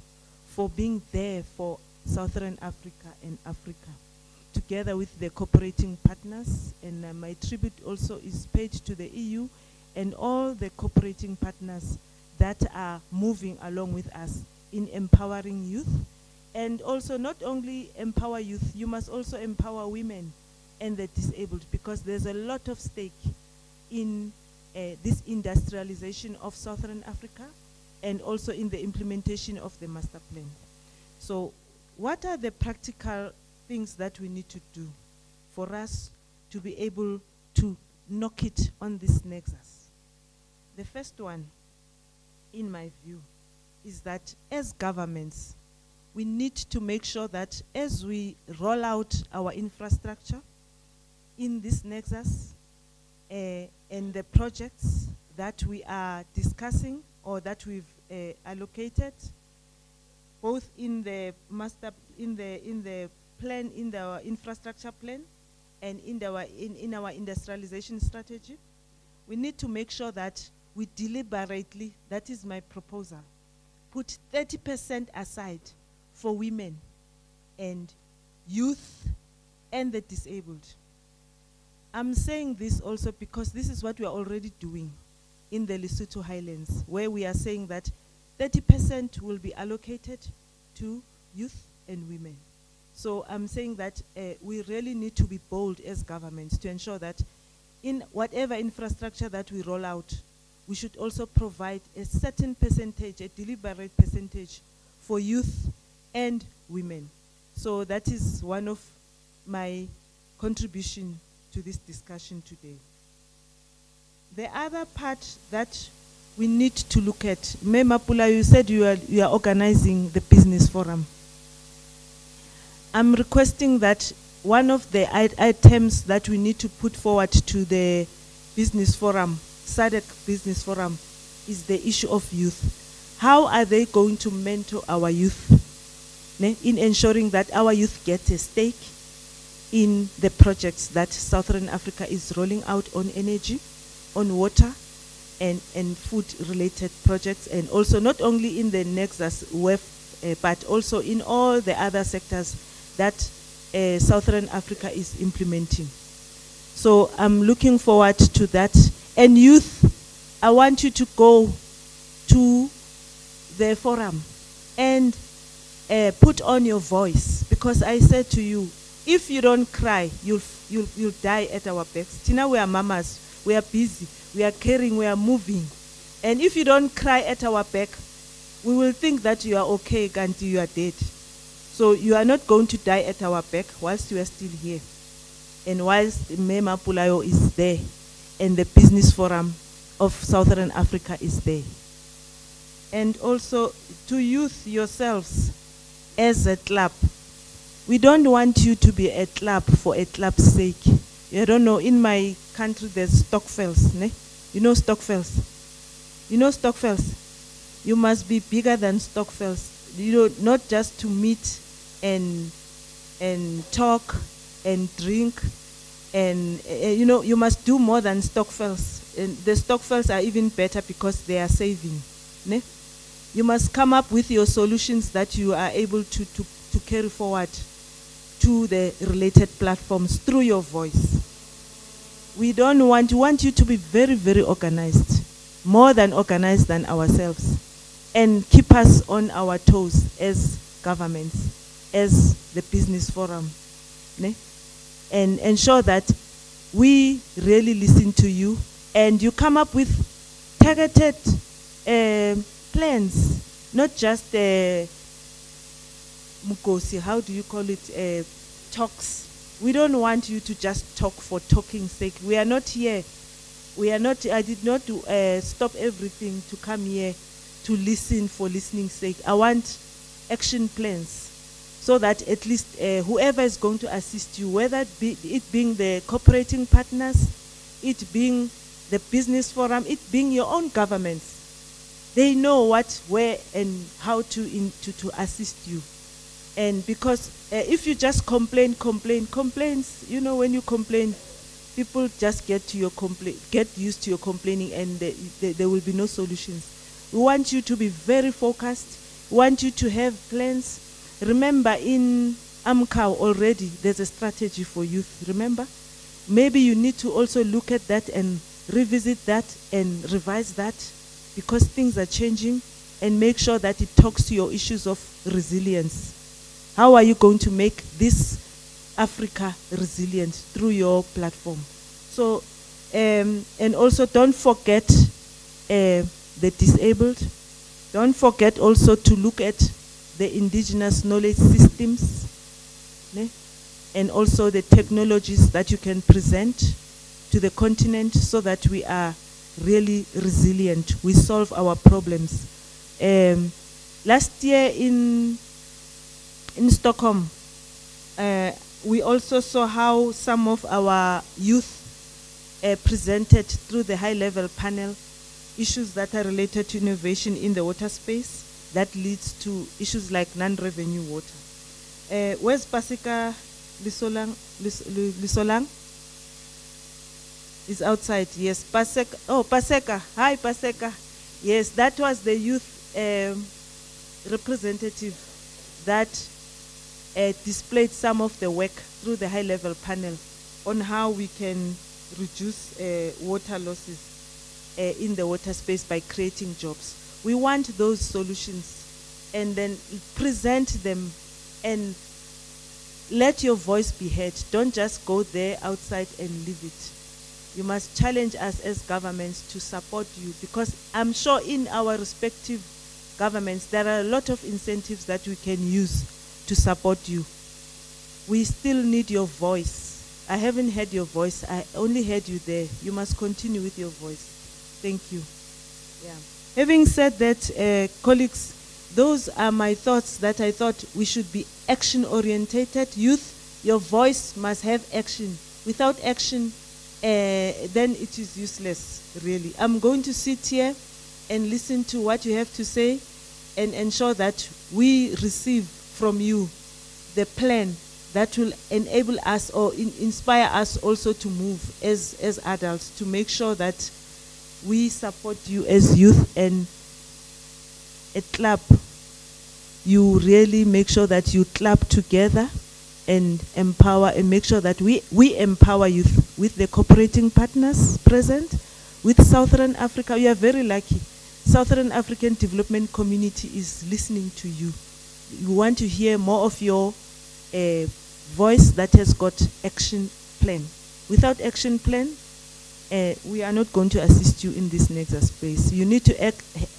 for being there for Southern Africa and Africa, together with the cooperating partners, and my tribute also is paid to the EU and all the cooperating partners that are moving along with us in empowering youth. And also not only empower youth, you must also empower women and the disabled, because there's a lot of stake in this industrialization of Southern Africa and also in the implementation of the master plan. So what are the practical things that we need to do for us to be able to knock it on this NEXUS? The first one, in my view, is that as governments, we need to make sure that as we roll out our infrastructure in this NEXUS and the projects that we are discussing or that we've allocated, both in the master, in the plan, in the infrastructure plan, and in our industrialization strategy, we need to make sure that we deliberately, that is my proposal, put 30% aside for women and youth and the disabled. I'm saying this also because this is what we are already doing in the Lesotho Highlands, where we are saying that 30% will be allocated to youth and women. So I'm saying that we really need to be bold as governments to ensure that in whatever infrastructure that we roll out, we should also provide a certain percentage, a deliberate percentage for youth and women. So that is one of my contribution to this discussion today. The other part that we need to look at, Mapula, you said you are organizing the business forum. I'm requesting that one of the items that we need to put forward to the business forum, SADC business forum, is the issue of youth. How are they going to mentor our youth in ensuring that our youth get a stake in the projects that Southern Africa is rolling out on energy, on water, and food-related projects, and also not only in the NEXUS WEF, but also in all the other sectors that Southern Africa is implementing. So I'm looking forward to that. And youth, I want you to go to the forum and put on your voice, because I said to you, if you don't cry, you'll die at our backs. Tina, we are mamas, we are busy, we are caring, we are moving. And if you don't cry at our back, we will think that you are okay until you are dead. So you are not going to die at our back whilst you are still here. And whilst Mema Pulayo is there, and the Business Forum of Southern Africa is there. And also to youth yourselves as a club, we don't want you to be a club for a club's sake. I don't know, in my country there's Stokvels, ne? You know Stokvels? You know Stokvels? You must be bigger than Stokvels. You know, not just to meet and talk and drink, and you know, you must do more than Stokvels. And the Stokvels are even better because they are saving, ne? You must come up with your solutions that you are able to carry forward to the related platforms through your voice. We want you to be very, very organized, more than organized than ourselves, and keep us on our toes as governments, as the business forum, ne? And ensure that we really listen to you, and you come up with targeted plans, not just mukosi, how do you call it, talks. We don't want you to just talk for talking's sake. We are not here. We are not, I did not stop everything to come here to listen for listening's sake. I want action plans so that at least whoever is going to assist you, whether it being the cooperating partners, it being the business forum, it being your own governments, they know what, where, and how to assist you. And because if you just complaints, you know, when you complain, people just get used to your complaining, and there will be no solutions. We want you to be very focused. We want you to have plans. Remember, in AMCAO already, there's a strategy for youth, remember? Maybe you need to also look at that and revisit that and revise that, because things are changing, and make sure that it talks to your issues of resilience. How are you going to make this Africa resilient through your platform? So, and also don't forget the disabled. Don't forget also to look at the indigenous knowledge systems, ne? And also the technologies that you can present to the continent so that we are really resilient. We solve our problems. Last year in Stockholm, we also saw how some of our youth presented through the high-level panel issues that are related to innovation in the water space that leads to issues like non-revenue water. Where's Paseka Lisolang? Is outside, yes. Paseka, oh, Paseka, hi Paseka. Yes, that was the youth representative that displayed some of the work through the high-level panel on how we can reduce water losses in the water space by creating jobs. We want those solutions and then present them and let your voice be heard. Don't just go there outside and leave it. You must challenge us as governments to support you, because I'm sure in our respective governments there are a lot of incentives that we can use to support you. We still need your voice. I haven't heard your voice. I only heard you there. You must continue with your voice. Thank you. Yeah. Having said that, colleagues, those are my thoughts that I thought we should be action-orientated. Youth, your voice must have action. Without action, then it is useless, really. I'm going to sit here and listen to what you have to say and ensure that we receive from you the plan that will enable us or inspire us also to move as adults, to make sure that we support you as youth. And at club, you really make sure that you club together and empower and make sure that we empower youth with the cooperating partners present. With Southern Africa, we are very lucky. Southern African Development Community is listening to you. You want to hear more of your voice that has got action plan. Without action plan, we are not going to assist you in this NEXUS space. You need to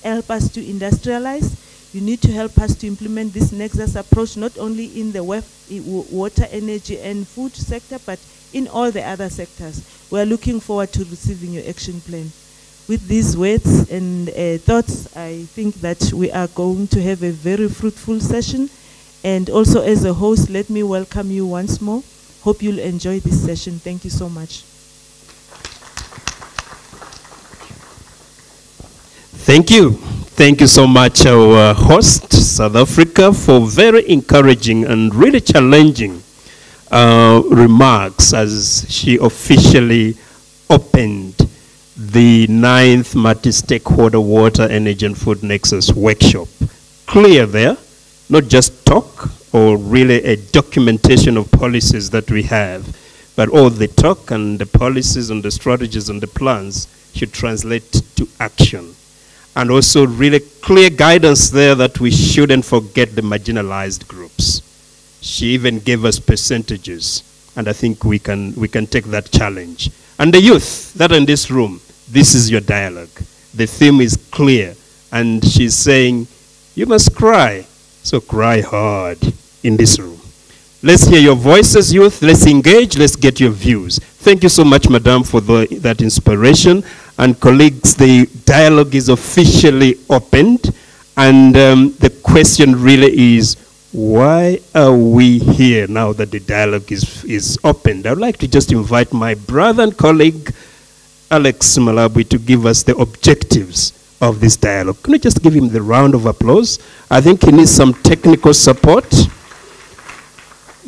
help us to industrialize. You need to help us to implement this NEXUS approach, not only in the WEF, water, energy, and food sector, but in all the other sectors. We are looking forward to receiving your action plan. With these words and thoughts, I think that we are going to have a very fruitful session. And also as a host, let me welcome you once more. Hope you'll enjoy this session. Thank you so much. Thank you. Thank you so much, our host, South Africa, for very encouraging and really challenging remarks as she officially opened the 9th Multi-Stakeholder Water, Energy and Food Nexus workshop. Clear there, not just talk or really a documentation of policies that we have, but all the talk and the policies and the strategies and the plans should translate to action. And also really clear guidance there that we shouldn't forget the marginalized groups. She even gave us percentages, and I think we can take that challenge. And the youth that are in this room, this is your dialogue. The theme is clear, and she's saying, you must cry, so cry hard in this room. Let's hear your voices, youth. Let's engage. Let's get your views. Thank you so much, Madam, for that inspiration. And colleagues, the dialogue is officially opened. And the question really is, why are we here now that the dialogue is opened? I would like to just invite my brother and colleague, Alex Malabwi, to give us the objectives of this dialogue. Can we just give him the round of applause? I think he needs some technical support.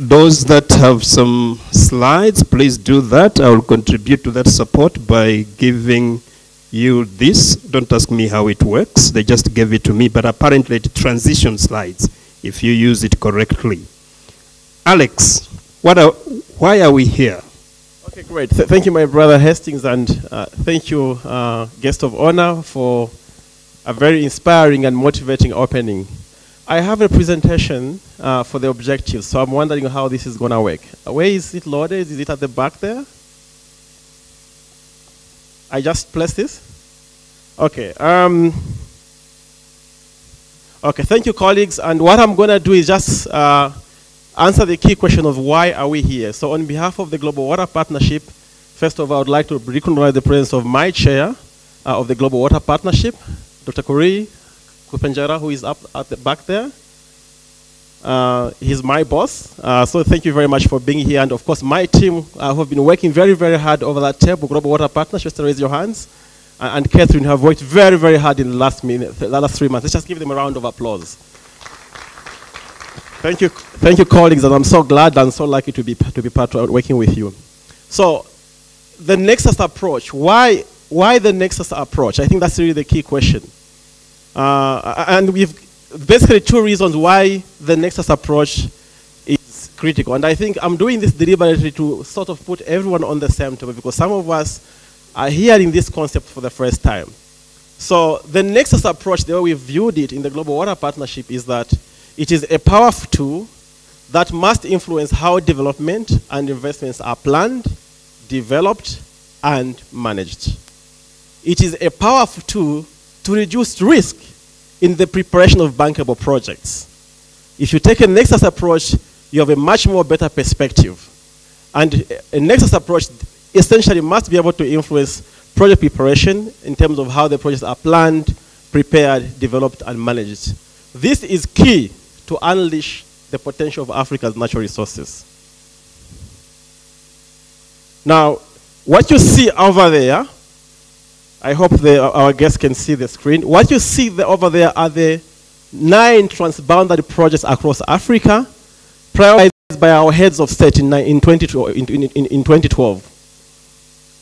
Those that have some slides, please do that. I will contribute to that support by giving you this. Don't ask me how it works. They just gave it to me, but apparently it transition slides if you use it correctly. Alex, why are we here? Okay, great. Thank you, my brother Hastings, and thank you, guest of honor, for a very inspiring and motivating opening. I have a presentation for the objectives, so I'm wondering how this is going to work. Where is it loaded? Is it at the back there? I just placed this? Okay. Okay, thank you, colleagues. And what I'm going to do is just answer the key question of why are we here. So on behalf of the Global Water Partnership, first of all, I would like to recognize the presence of my chair of the Global Water Partnership, Dr. Kuri Kupenjara, who is up at the back there. He's my boss. So thank you very much for being here. And of course, my team who have been working very, very hard over that table, Global Water Partnership, just raise your hands. And Catherine have worked very, very hard in the last 3 months. Let's just give them a round of applause. Thank you, colleagues, and I'm so glad and so lucky to be part of working with you. So, the NEXUS approach. Why the NEXUS approach? I think that's really the key question. And we've basically 2 reasons why the NEXUS approach is critical. And I think I'm doing this deliberately to sort of put everyone on the same table, because some of us are hearing this concept for the first time. So the NEXUS approach, the way we viewed it in the Global Water Partnership, is that it is a powerful tool that must influence how development and investments are planned, developed, and managed. It is a powerful tool to reduce risk in the preparation of bankable projects. If you take a Nexus approach, you have a much more better perspective. And a Nexus approach essentially must be able to influence project preparation in terms of how the projects are planned, prepared, developed, and managed. This is key to unleash the potential of Africa's natural resources. Now, what you see over there, I hope our guests can see the screen. What you see over there are the 9 transboundary projects across Africa, prioritized by our heads of state in 2012.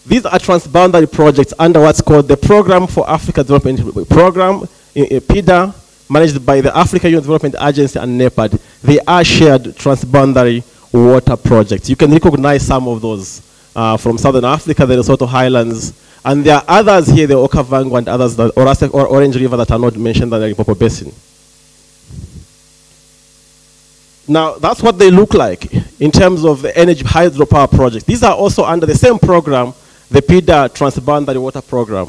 These are transboundary projects under what's called the Program for Africa Development Program, PIDA, managed by the African Union Development Agency and NEPAD. They are shared transboundary water projects. You can recognize some of those from Southern Africa, the Lesotho Highlands, and there are others here, the Okavango and others, or Orange River, that are not mentioned in the Limpopo Basin. Now, that's what they look like in terms of the energy hydropower projects. These are also under the same program, the PIDA Transboundary Water Program.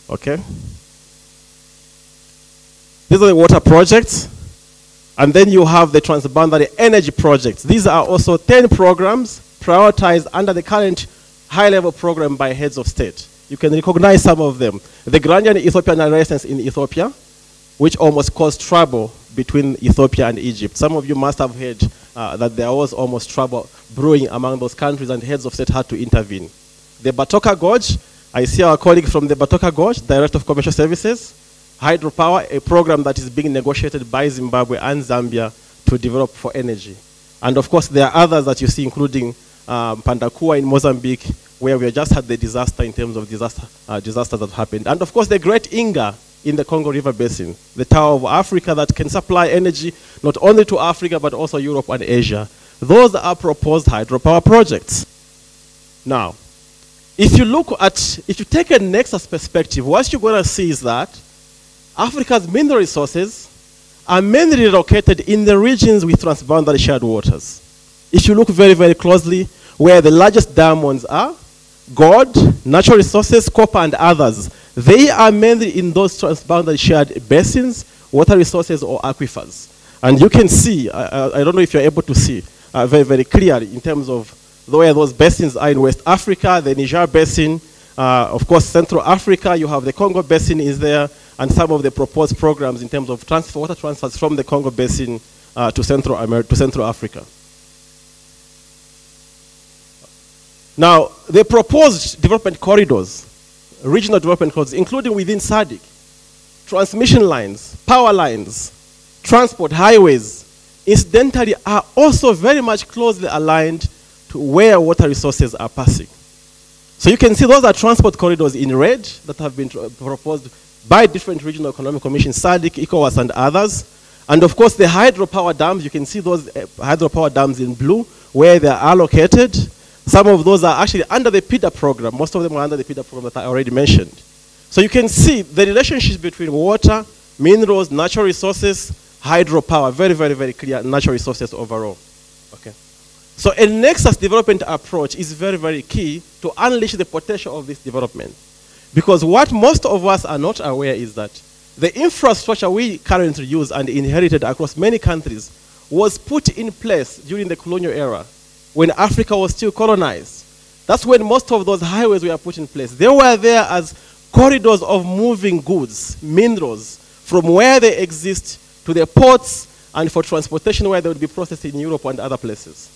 Okay? These are the water projects. And then you have the Transboundary Energy projects. These are also 10 programs prioritized under the current high-level program by heads of state. You can recognize some of them. The Ghanaian Ethiopian Renaissance in Ethiopia, which almost caused trouble between Ethiopia and Egypt. Some of you must have heard that there was almost trouble brewing among those countries and heads of state had to intervene. The Batoka Gorge, I see our colleague from the Batoka Gorge, Director of Commercial Services, hydropower, a program that is being negotiated by Zimbabwe and Zambia to develop for energy. And of course, there are others that you see, including Pandakua in Mozambique, where we just had the disaster in terms of disasters that happened. And of course, the Great Inga in the Congo River Basin, the Tower of Africa that can supply energy not only to Africa, but also Europe and Asia. Those are proposed hydropower projects. Now, if you take a Nexus perspective, what you're going to see is that Africa's mineral resources are mainly located in the regions with transboundary shared waters. If you look very, very closely, where the largest diamonds are, gold, natural resources, copper, and others, they are mainly in those transboundary shared basins, water resources, or aquifers. And you can see, I don't know if you're able to see very, very clearly in terms of where those basins are in West Africa, the Niger Basin, of course, Central Africa, you have the Congo Basin is there, and some of the proposed programs in terms of water transfers from the Congo Basin to Central Africa. Now, the proposed development corridors, regional development corridors, including within SADC, transmission lines, power lines, transport, highways, incidentally are also very much closely aligned to where water resources are passing. So you can see those are transport corridors in red that have been proposed by different regional economic commissions, SADC, ECOWAS, and others. And of course, the hydropower dams, you can see those hydropower dams in blue, where they are located. Some of those are actually under the PIDA program. Most of them are under the PIDA program that I already mentioned. So you can see the relationship between water, minerals, natural resources, hydropower, very, very, very clear, natural resources overall. Okay. So a Nexus development approach is very, very key to unleash the potential of this development. Because what most of us are not aware is that the infrastructure we currently use and inherited across many countries was put in place during the colonial era when Africa was still colonized. That's when most of those highways were put in place. They were there as corridors of moving goods, minerals, from where they exist to the ports and for transportation where they would be processed in Europe and other places.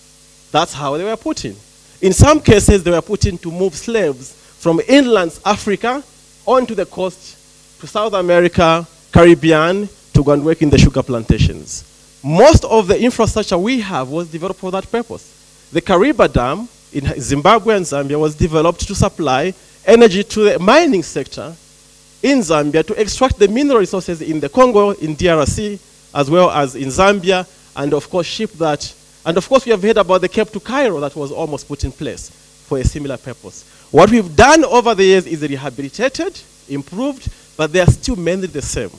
That's how they were put in. In some cases, they were put in to move slaves from inland Africa onto the coast to South America, Caribbean, to go and work in the sugar plantations. Most of the infrastructure we have was developed for that purpose. The Kariba Dam in Zimbabwe and Zambia was developed to supply energy to the mining sector in Zambia to extract the mineral resources in the Congo, in DRC, as well as in Zambia, and of course ship that. And of course we have heard about the Cape to Cairo that was almost put in place for a similar purpose. What we've done over the years is rehabilitated, improved, but they are still mainly the same.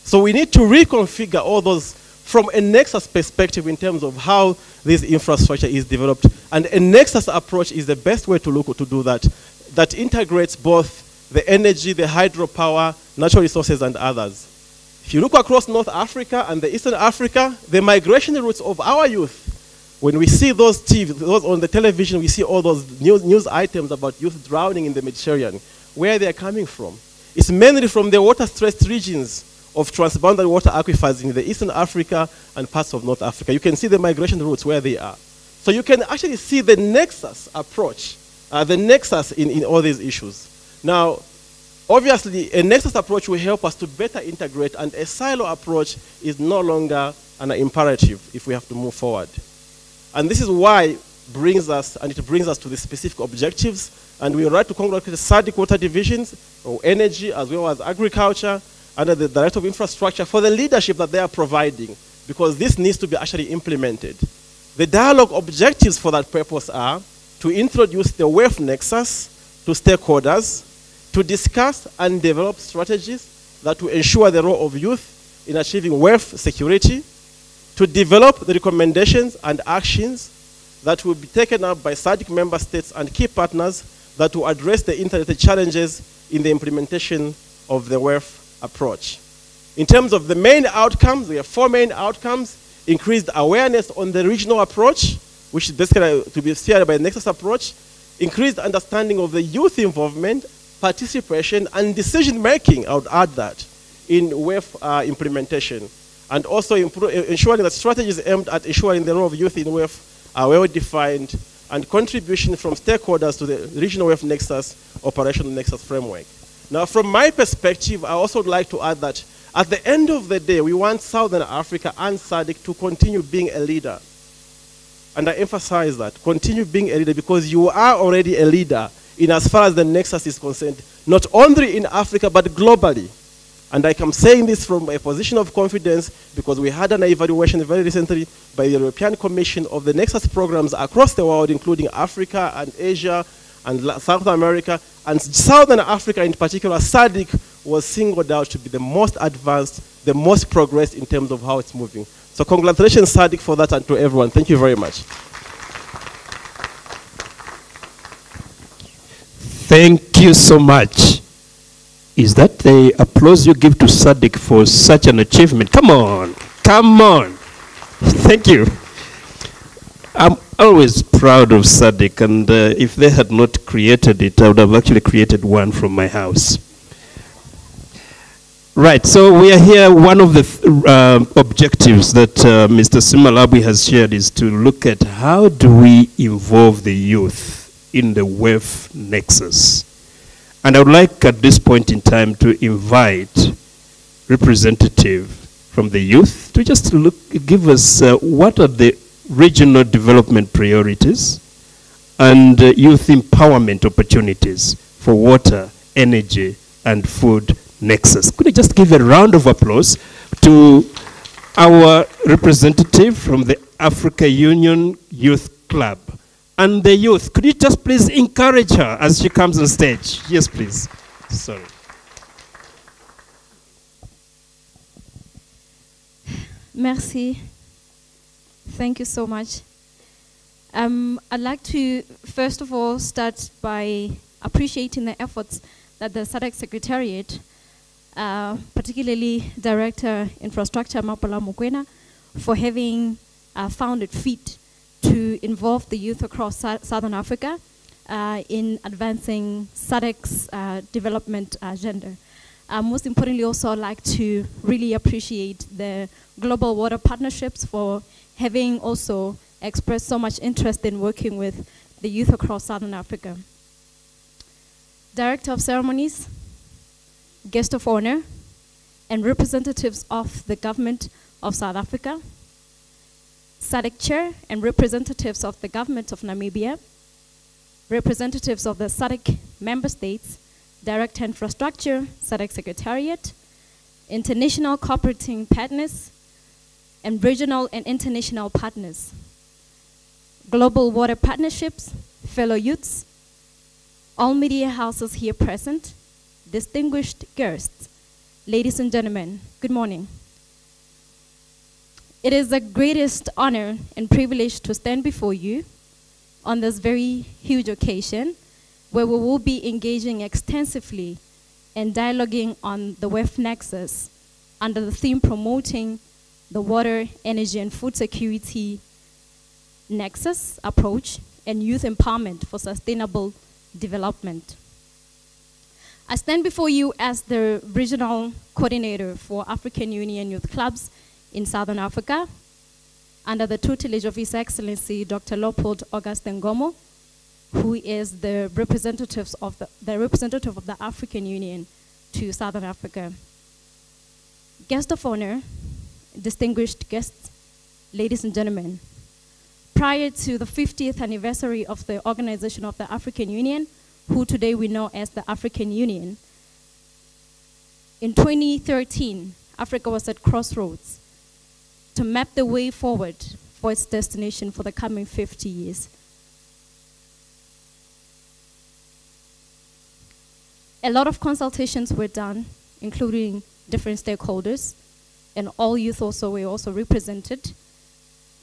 So we need to reconfigure all those from a NEXUS perspective in terms of how this infrastructure is developed. And a NEXUS approach is the best way to look to do that, that integrates both the energy, the hydropower, natural resources, and others. If you look across North Africa and the Eastern Africa, the migration routes of our youth, when we see those on the television, we see all those news items about youth drowning in the Mediterranean, where they are coming from. It's mainly from the water-stressed regions of transboundary water aquifers in the Eastern Africa and parts of North Africa. You can see the migration routes where they are. So you can actually see the NEXUS approach, the NEXUS in all these issues. Now, obviously, a NEXUS approach will help us to better integrate, and a silo approach is no longer an imperative if we have to move forward. And this is why it brings us to the specific objectives, and we would like to congratulate the SADC water divisions, or energy as well as agriculture, under the Director of Infrastructure for the leadership that they are providing, because this needs to be actually implemented. The dialogue objectives for that purpose are to introduce the WEF Nexus to stakeholders, to discuss and develop strategies that will ensure the role of youth in achieving WEF security, to develop the recommendations and actions that will be taken up by SADC member states and key partners that will address the interrelated challenges in the implementation of the WEF approach. In terms of the main outcomes, we have 4 main outcomes: increased awareness on the regional approach, which is basically to be shared by the NEXUS approach, increased understanding of the youth involvement, participation, and decision-making, I would add that, in WEF implementation, and also ensuring that strategies aimed at ensuring the role of youth in WEF are well-defined, and contribution from stakeholders to the regional WEF Nexus operational Nexus framework. Now, from my perspective, I also would like to add that at the end of the day, we want Southern Africa and SADC to continue being a leader. And I emphasize that, continue being a leader, because you are already a leader in as far as the Nexus is concerned, not only in Africa, but globally. And I am saying this from a position of confidence, because we had an evaluation very recently by the European Commission of the Nexus programs across the world, including Africa and Asia and South America, and Southern Africa in particular. SADC was singled out to be the most advanced, the most progressed in terms of how it's moving. So congratulations, SADC, for that, and to everyone. Thank you very much. Thank you so much. Is that the applause you give to SADC for such an achievement? Come on, come on. Thank you. I'm always proud of SADC, and if they had not created it, I would have actually created one from my house. Right, so we are here. One of the objectives that Mr. Simalabi has shared is to look at how do we involve the youth in the WEF Nexus. And I would like at this point in time to invite representative from the youth to just give us what are the regional development priorities and youth empowerment opportunities for water, energy, and food nexus. Could you just give a round of applause to our representative from the Africa Union Youth Club? And the youth, could you just please encourage her as she comes on stage? Yes, please. Sorry. Merci. Thank you so much. I'd like to, first of all, start by appreciating the efforts that the SADC Secretariat, particularly Director Infrastructure Mapola Mokwena, for having found it fit to involve the youth across Southern Africa in advancing SADC's development agenda. Most importantly, also, I'd like to really appreciate the Global Water Partnerships for having also expressed so much interest in working with the youth across Southern Africa. Director of Ceremonies, guest of honor, and representatives of the government of South Africa, SADC Chair and representatives of the government of Namibia, representatives of the SADC member states, Director Infrastructure, SADC Secretariat, international cooperating partners, and regional and international partners, Global Water Partnerships, fellow youths, all media houses here present, distinguished guests, ladies and gentlemen, good morning. It is the greatest honor and privilege to stand before you on this very huge occasion where we will be engaging extensively and dialoguing on the WEF Nexus under the theme promoting the water, energy, and food security nexus approach and youth empowerment for sustainable development. I stand before you as the regional coordinator for African Union Youth Clubs in Southern Africa under the tutelage of His Excellency Dr. Leopold Auguste Ngomo, who is the representative of the African Union to Southern Africa. Guest of honor, distinguished guests, ladies and gentlemen, prior to the 50th anniversary of the Organization of the African Union, who today we know as the African Union, in 2013, Africa was at crossroads to map the way forward for its destination for the coming 50 years. A lot of consultations were done, including different stakeholders, and all youth also were also represented.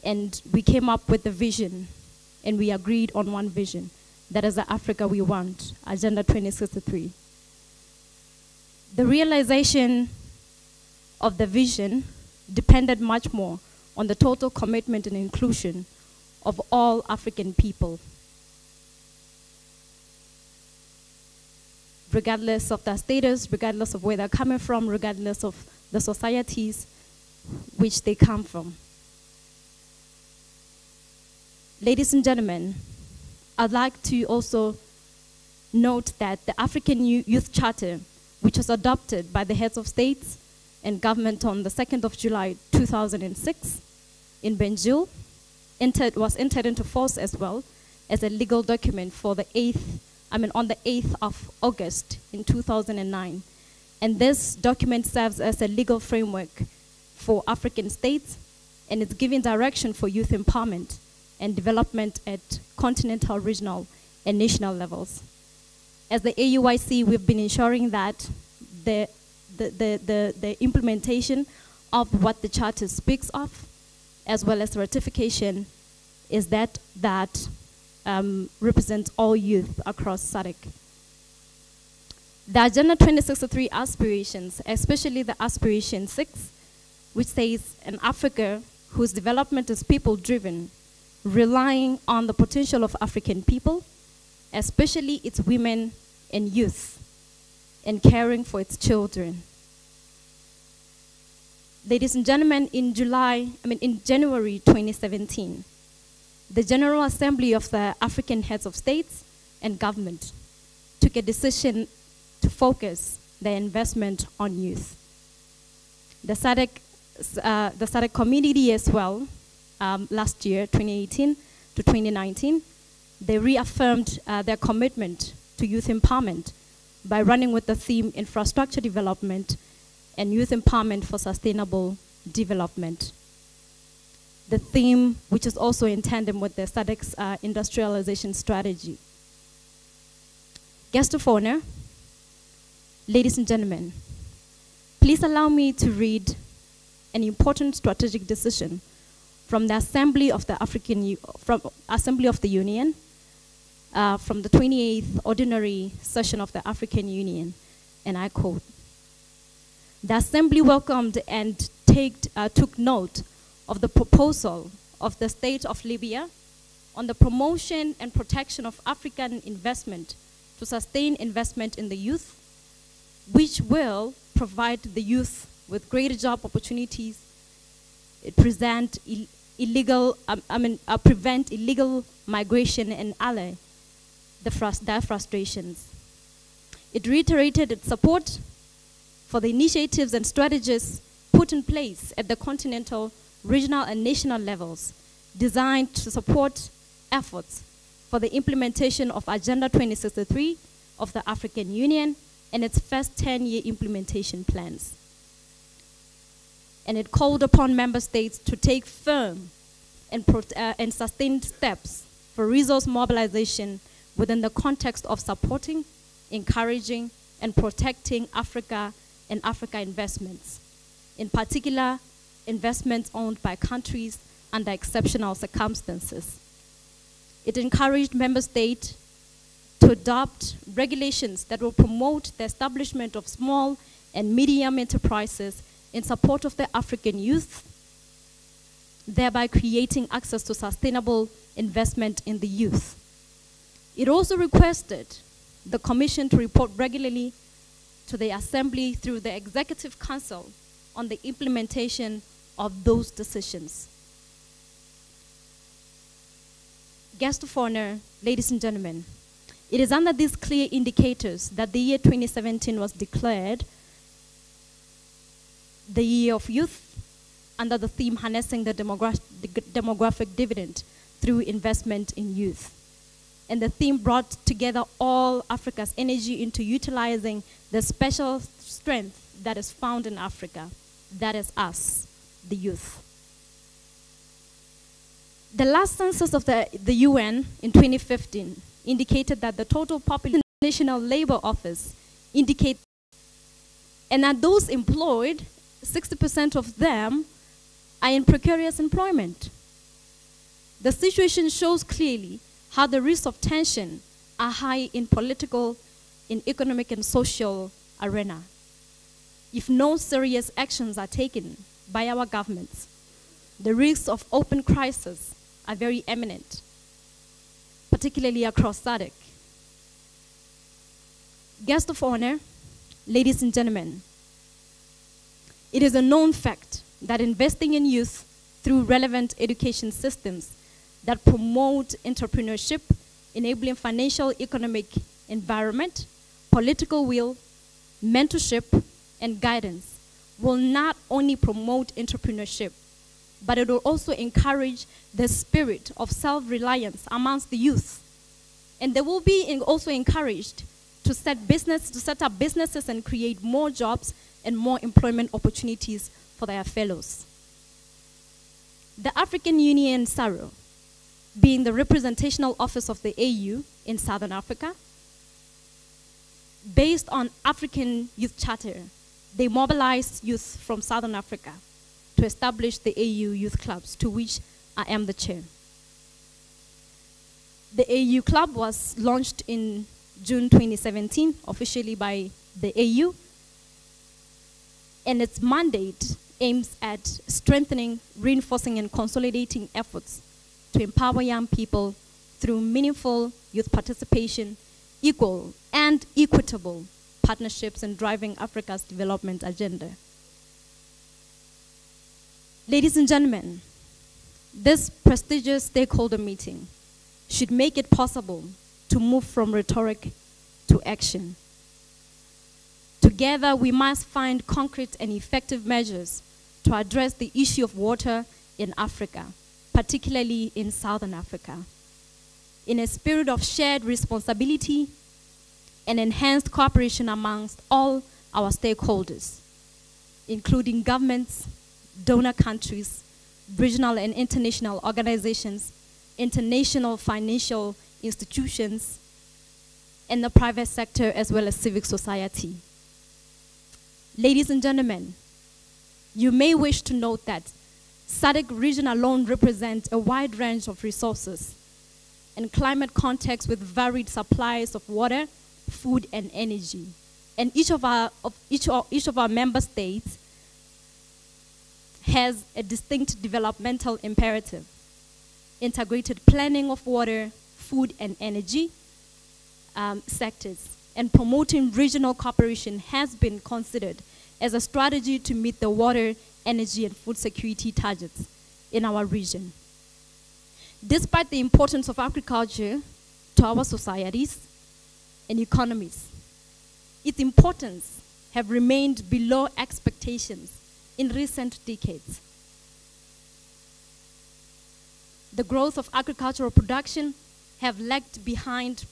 And we came up with a vision, and we agreed on one vision. That is the Africa we want, Agenda 2063. The realization of the vision depended much more on the total commitment and inclusion of all African people, regardless of their status, regardless of where they're coming from, regardless of the societies which they come from. Ladies and gentlemen, I'd like to also note that the African Youth Charter, which was adopted by the heads of states and government on the 2nd of July 2006 in Banjul, was entered into force as well as a legal document for the on the 8th of August in 2009. And this document serves as a legal framework for African states, and it's giving direction for youth empowerment and development at continental, regional, and national levels. As the AUIC, we've been ensuring that the implementation of what the Charter speaks of, as well as ratification, is that represents all youth across SADC. The Agenda 2063 aspirations, especially the Aspiration 6, which says an Africa whose development is people-driven, relying on the potential of African people, especially its women and youth, and caring for its children. Ladies and gentlemen, in January 2017, the General Assembly of the African Heads of States and Government took a decision to focus their investment on youth. The SADC community as well, last year, 2018 to 2019, they reaffirmed their commitment to youth empowerment by running with the theme infrastructure development and youth empowerment for sustainable development. The theme, which is also in tandem with the SADC's industrialization strategy. Guest of honor, ladies and gentlemen, please allow me to read an important strategic decision from the Assembly of the Union, from the 28th Ordinary Session of the African Union, and I quote, "The Assembly welcomed and took note of the proposal of the State of Libya on the promotion and protection of African investment to sustain investment in the youth, which will provide the youth with greater job opportunities, prevent illegal migration, and allay their frustrations. It reiterated its support for the initiatives and strategies put in place at the continental, regional, and national levels designed to support efforts for the implementation of Agenda 2063 of the African Union and its first 10-year implementation plans. And it called upon member states to take firm and sustained steps for resource mobilization within the context of supporting, encouraging, and protecting Africa and Africa investments. In particular, investments owned by countries under exceptional circumstances. It encouraged member states to adopt regulations that will promote the establishment of small and medium enterprises in support of the African youth, thereby creating access to sustainable investment in the youth. It also requested the Commission to report regularly to the Assembly through the Executive Council on the implementation of those decisions. Guests of honor, ladies and gentlemen, it is under these clear indicators that the year 2017 was declared the year of youth under the theme harnessing the demographic dividend through investment in youth. And the theme brought together all Africa's energy into utilizing the special strength that is found in Africa, that is us, the youth. The last census of the UN in 2015 indicated that the total population of the National Labor Office indicate, and that those employed, 60% of them are in precarious employment. The situation shows clearly how the risks of tension are high in political, in economic and social arena. If no serious actions are taken by our governments, the risks of open crisis are very imminent, particularly across SADC. Guests of honor, ladies and gentlemen, it is a known fact that investing in youth through relevant education systems that promote entrepreneurship, enabling financial, economic environment, political will, mentorship, and guidance will not only promote entrepreneurship, but it will also encourage the spirit of self-reliance amongst the youth. And they will be also encouraged to set up businesses and create more jobs and more employment opportunities for their fellows. The African Union, SARO, being the representational office of the AU in Southern Africa, based on African Youth Charter, they mobilized youth from Southern Africa to establish the AU Youth Clubs, to which I am the chair. The AU Club was launched in June 2017, officially by the AU, and its mandate aims at strengthening, reinforcing, and consolidating efforts to empower young people through meaningful youth participation, equal and equitable partnerships, and driving Africa's development agenda. Ladies and gentlemen, this prestigious stakeholder meeting should make it possible to move from rhetoric to action. Together, we must find concrete and effective measures to address the issue of water in Africa, particularly in Southern Africa, in a spirit of shared responsibility and enhanced cooperation amongst all our stakeholders, including governments, donor countries, regional and international organizations, international financial institutions, and the private sector, as well as civic society. Ladies and gentlemen, you may wish to note that SADC region alone represents a wide range of resources and climate context with varied supplies of water, food, and energy. And each of our member states has a distinct developmental imperative. Integrated planning of water, food, and energy sectors, and promoting regional cooperation has been considered as a strategy to meet the water, energy, and food security targets in our region. Despite the importance of agriculture to our societies and economies, its importance have remained below expectations in recent decades. The growth of agricultural production have lagged behind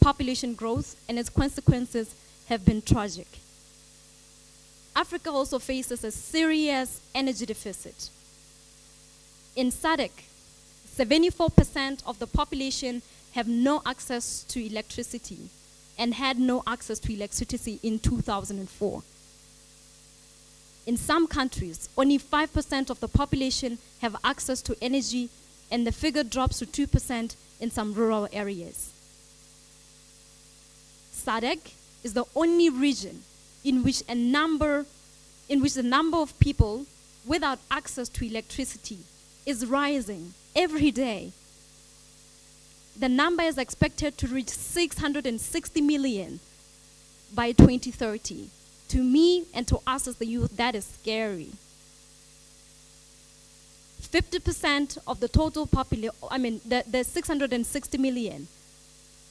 population growth, and its consequences have been tragic. Africa also faces a serious energy deficit. In SADC, 74% of the population have no access to electricity and had no access to electricity in 2004. In some countries, only 5% of the population have access to energy, and the figure drops to 2% in some rural areas. SADC is the only region in which the number of people without access to electricity is rising every day. The number is expected to reach 660 million by 2030. To me and to us as the youth, that is scary. 50% of the total population, the 660 million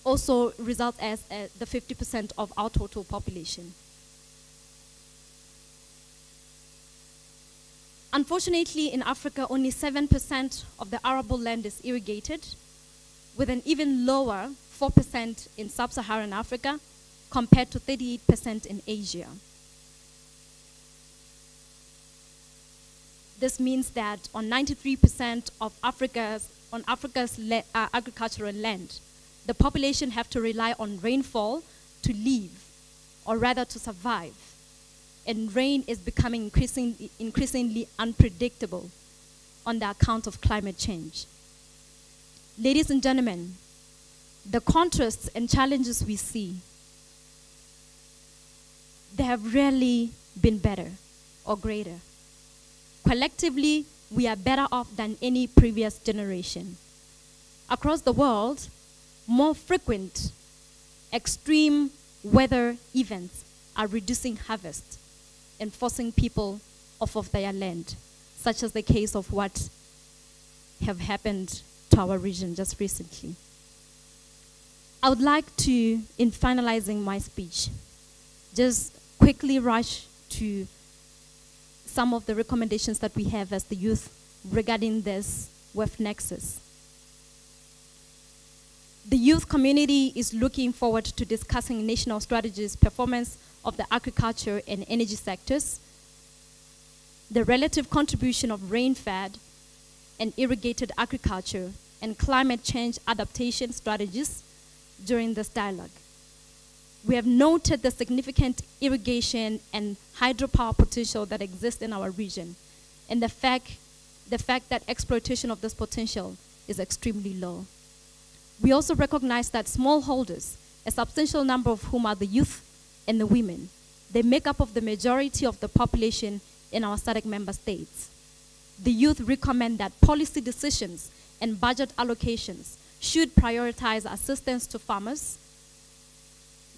also results as the 50% of our total population. Unfortunately, in Africa, only 7% of the arable land is irrigated, with an even lower 4% in sub-Saharan Africa, compared to 38% in Asia. This means that on 93% of Africa's agricultural land, the population have to rely on rainfall to live, or rather to survive. And rain is becoming increasingly unpredictable on the account of climate change. Ladies and gentlemen, the contrasts and challenges we see, they have rarely been better or greater. Collectively, we are better off than any previous generation. Across the world, more frequent extreme weather events are reducing harvest and forcing people off of their land, such as the case of what have happened to our region just recently. I would like to, in finalizing my speech, just quickly rush to some of the recommendations that we have as the youth regarding this WEF Nexus. The youth community is looking forward to discussing national strategies, performance of the agriculture and energy sectors, the relative contribution of rain-fed and irrigated agriculture, and climate change adaptation strategies during this dialogue. We have noted the significant irrigation and hydropower potential that exists in our region, and the fact that exploitation of this potential is extremely low. We also recognize that smallholders, a substantial number of whom are the youth and the women, they make up of the majority of the population in our SADC member states. The youth recommend that policy decisions and budget allocations should prioritize assistance to farmers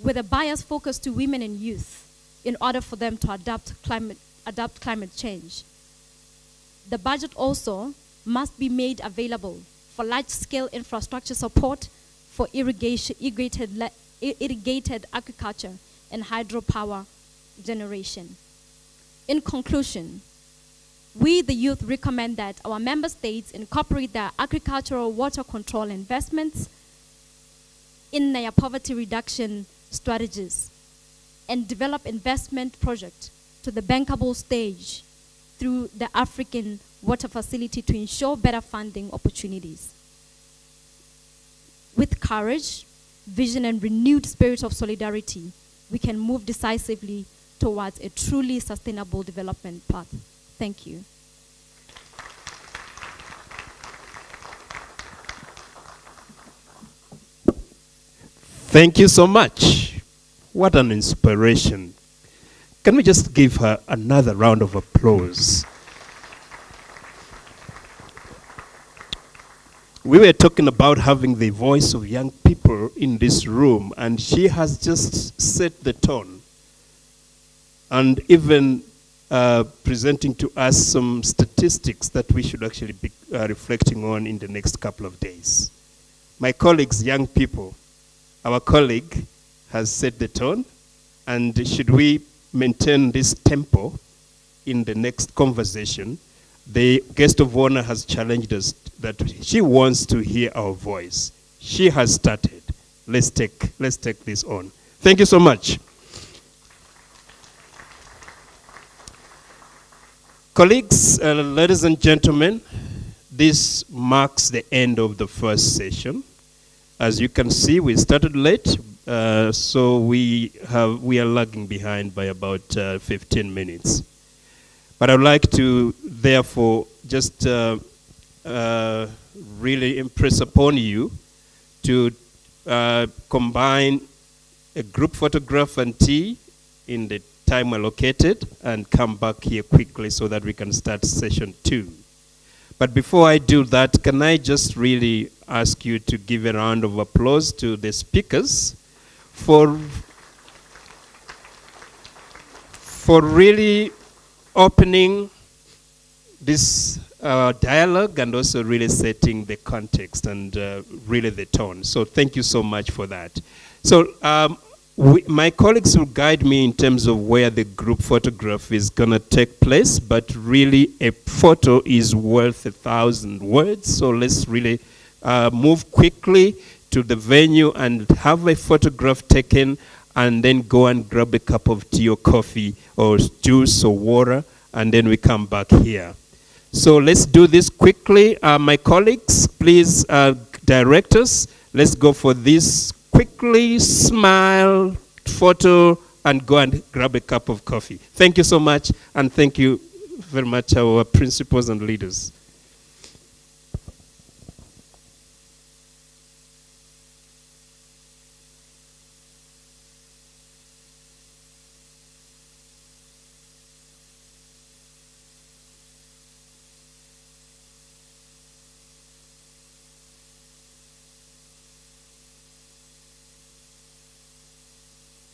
with a bias focus to women and youth in order for them to adapt climate change. The budget also must be made available for large-scale infrastructure support for irrigated agriculture and hydropower generation. In conclusion, we, the youth, recommend that our member states incorporate their agricultural water control investments in their poverty reduction strategies and develop investment projects to the bankable stage through the African Water Facility to ensure better funding opportunities. With courage, vision, and renewed spirit of solidarity, we can move decisively towards a truly sustainable development path. Thank you. Thank you so much. What an inspiration. Can we just give her another round of applause? We were talking about having the voice of young people in this room, and she has just set the tone. And even presenting to us some statistics that we should actually be reflecting on in the next couple of days. My colleagues, young people, our colleague has set the tone, and should we maintain this tempo in the next conversation, the guest of honor has challenged us that she wants to hear our voice. She has started. Let's take this on. Thank you so much. Colleagues, ladies and gentlemen, this marks the end of the first session. As you can see, we started late, so we are lagging behind by about 15 minutes. But I'd like to, therefore, just really impress upon you to combine a group photograph and tea in the time allocated and come back here quickly so that we can start session 2. But before I do that, can I just really ask you to give a round of applause to the speakers for really opening this dialogue and also really setting the context and really the tone. So thank you so much for that. So my colleagues will guide me in terms of where the group photograph is going to take place, but really a photo is worth 1,000 words. So let's really move quickly to the venue and have a photograph taken, and then go and grab a cup of tea or coffee or juice or water, and then we come back here. So let's do this quickly. My colleagues, please direct us. Let's go for this quickly, smile, photo, and go and grab a cup of coffee. Thank you so much, and thank you very much, our principals and leaders.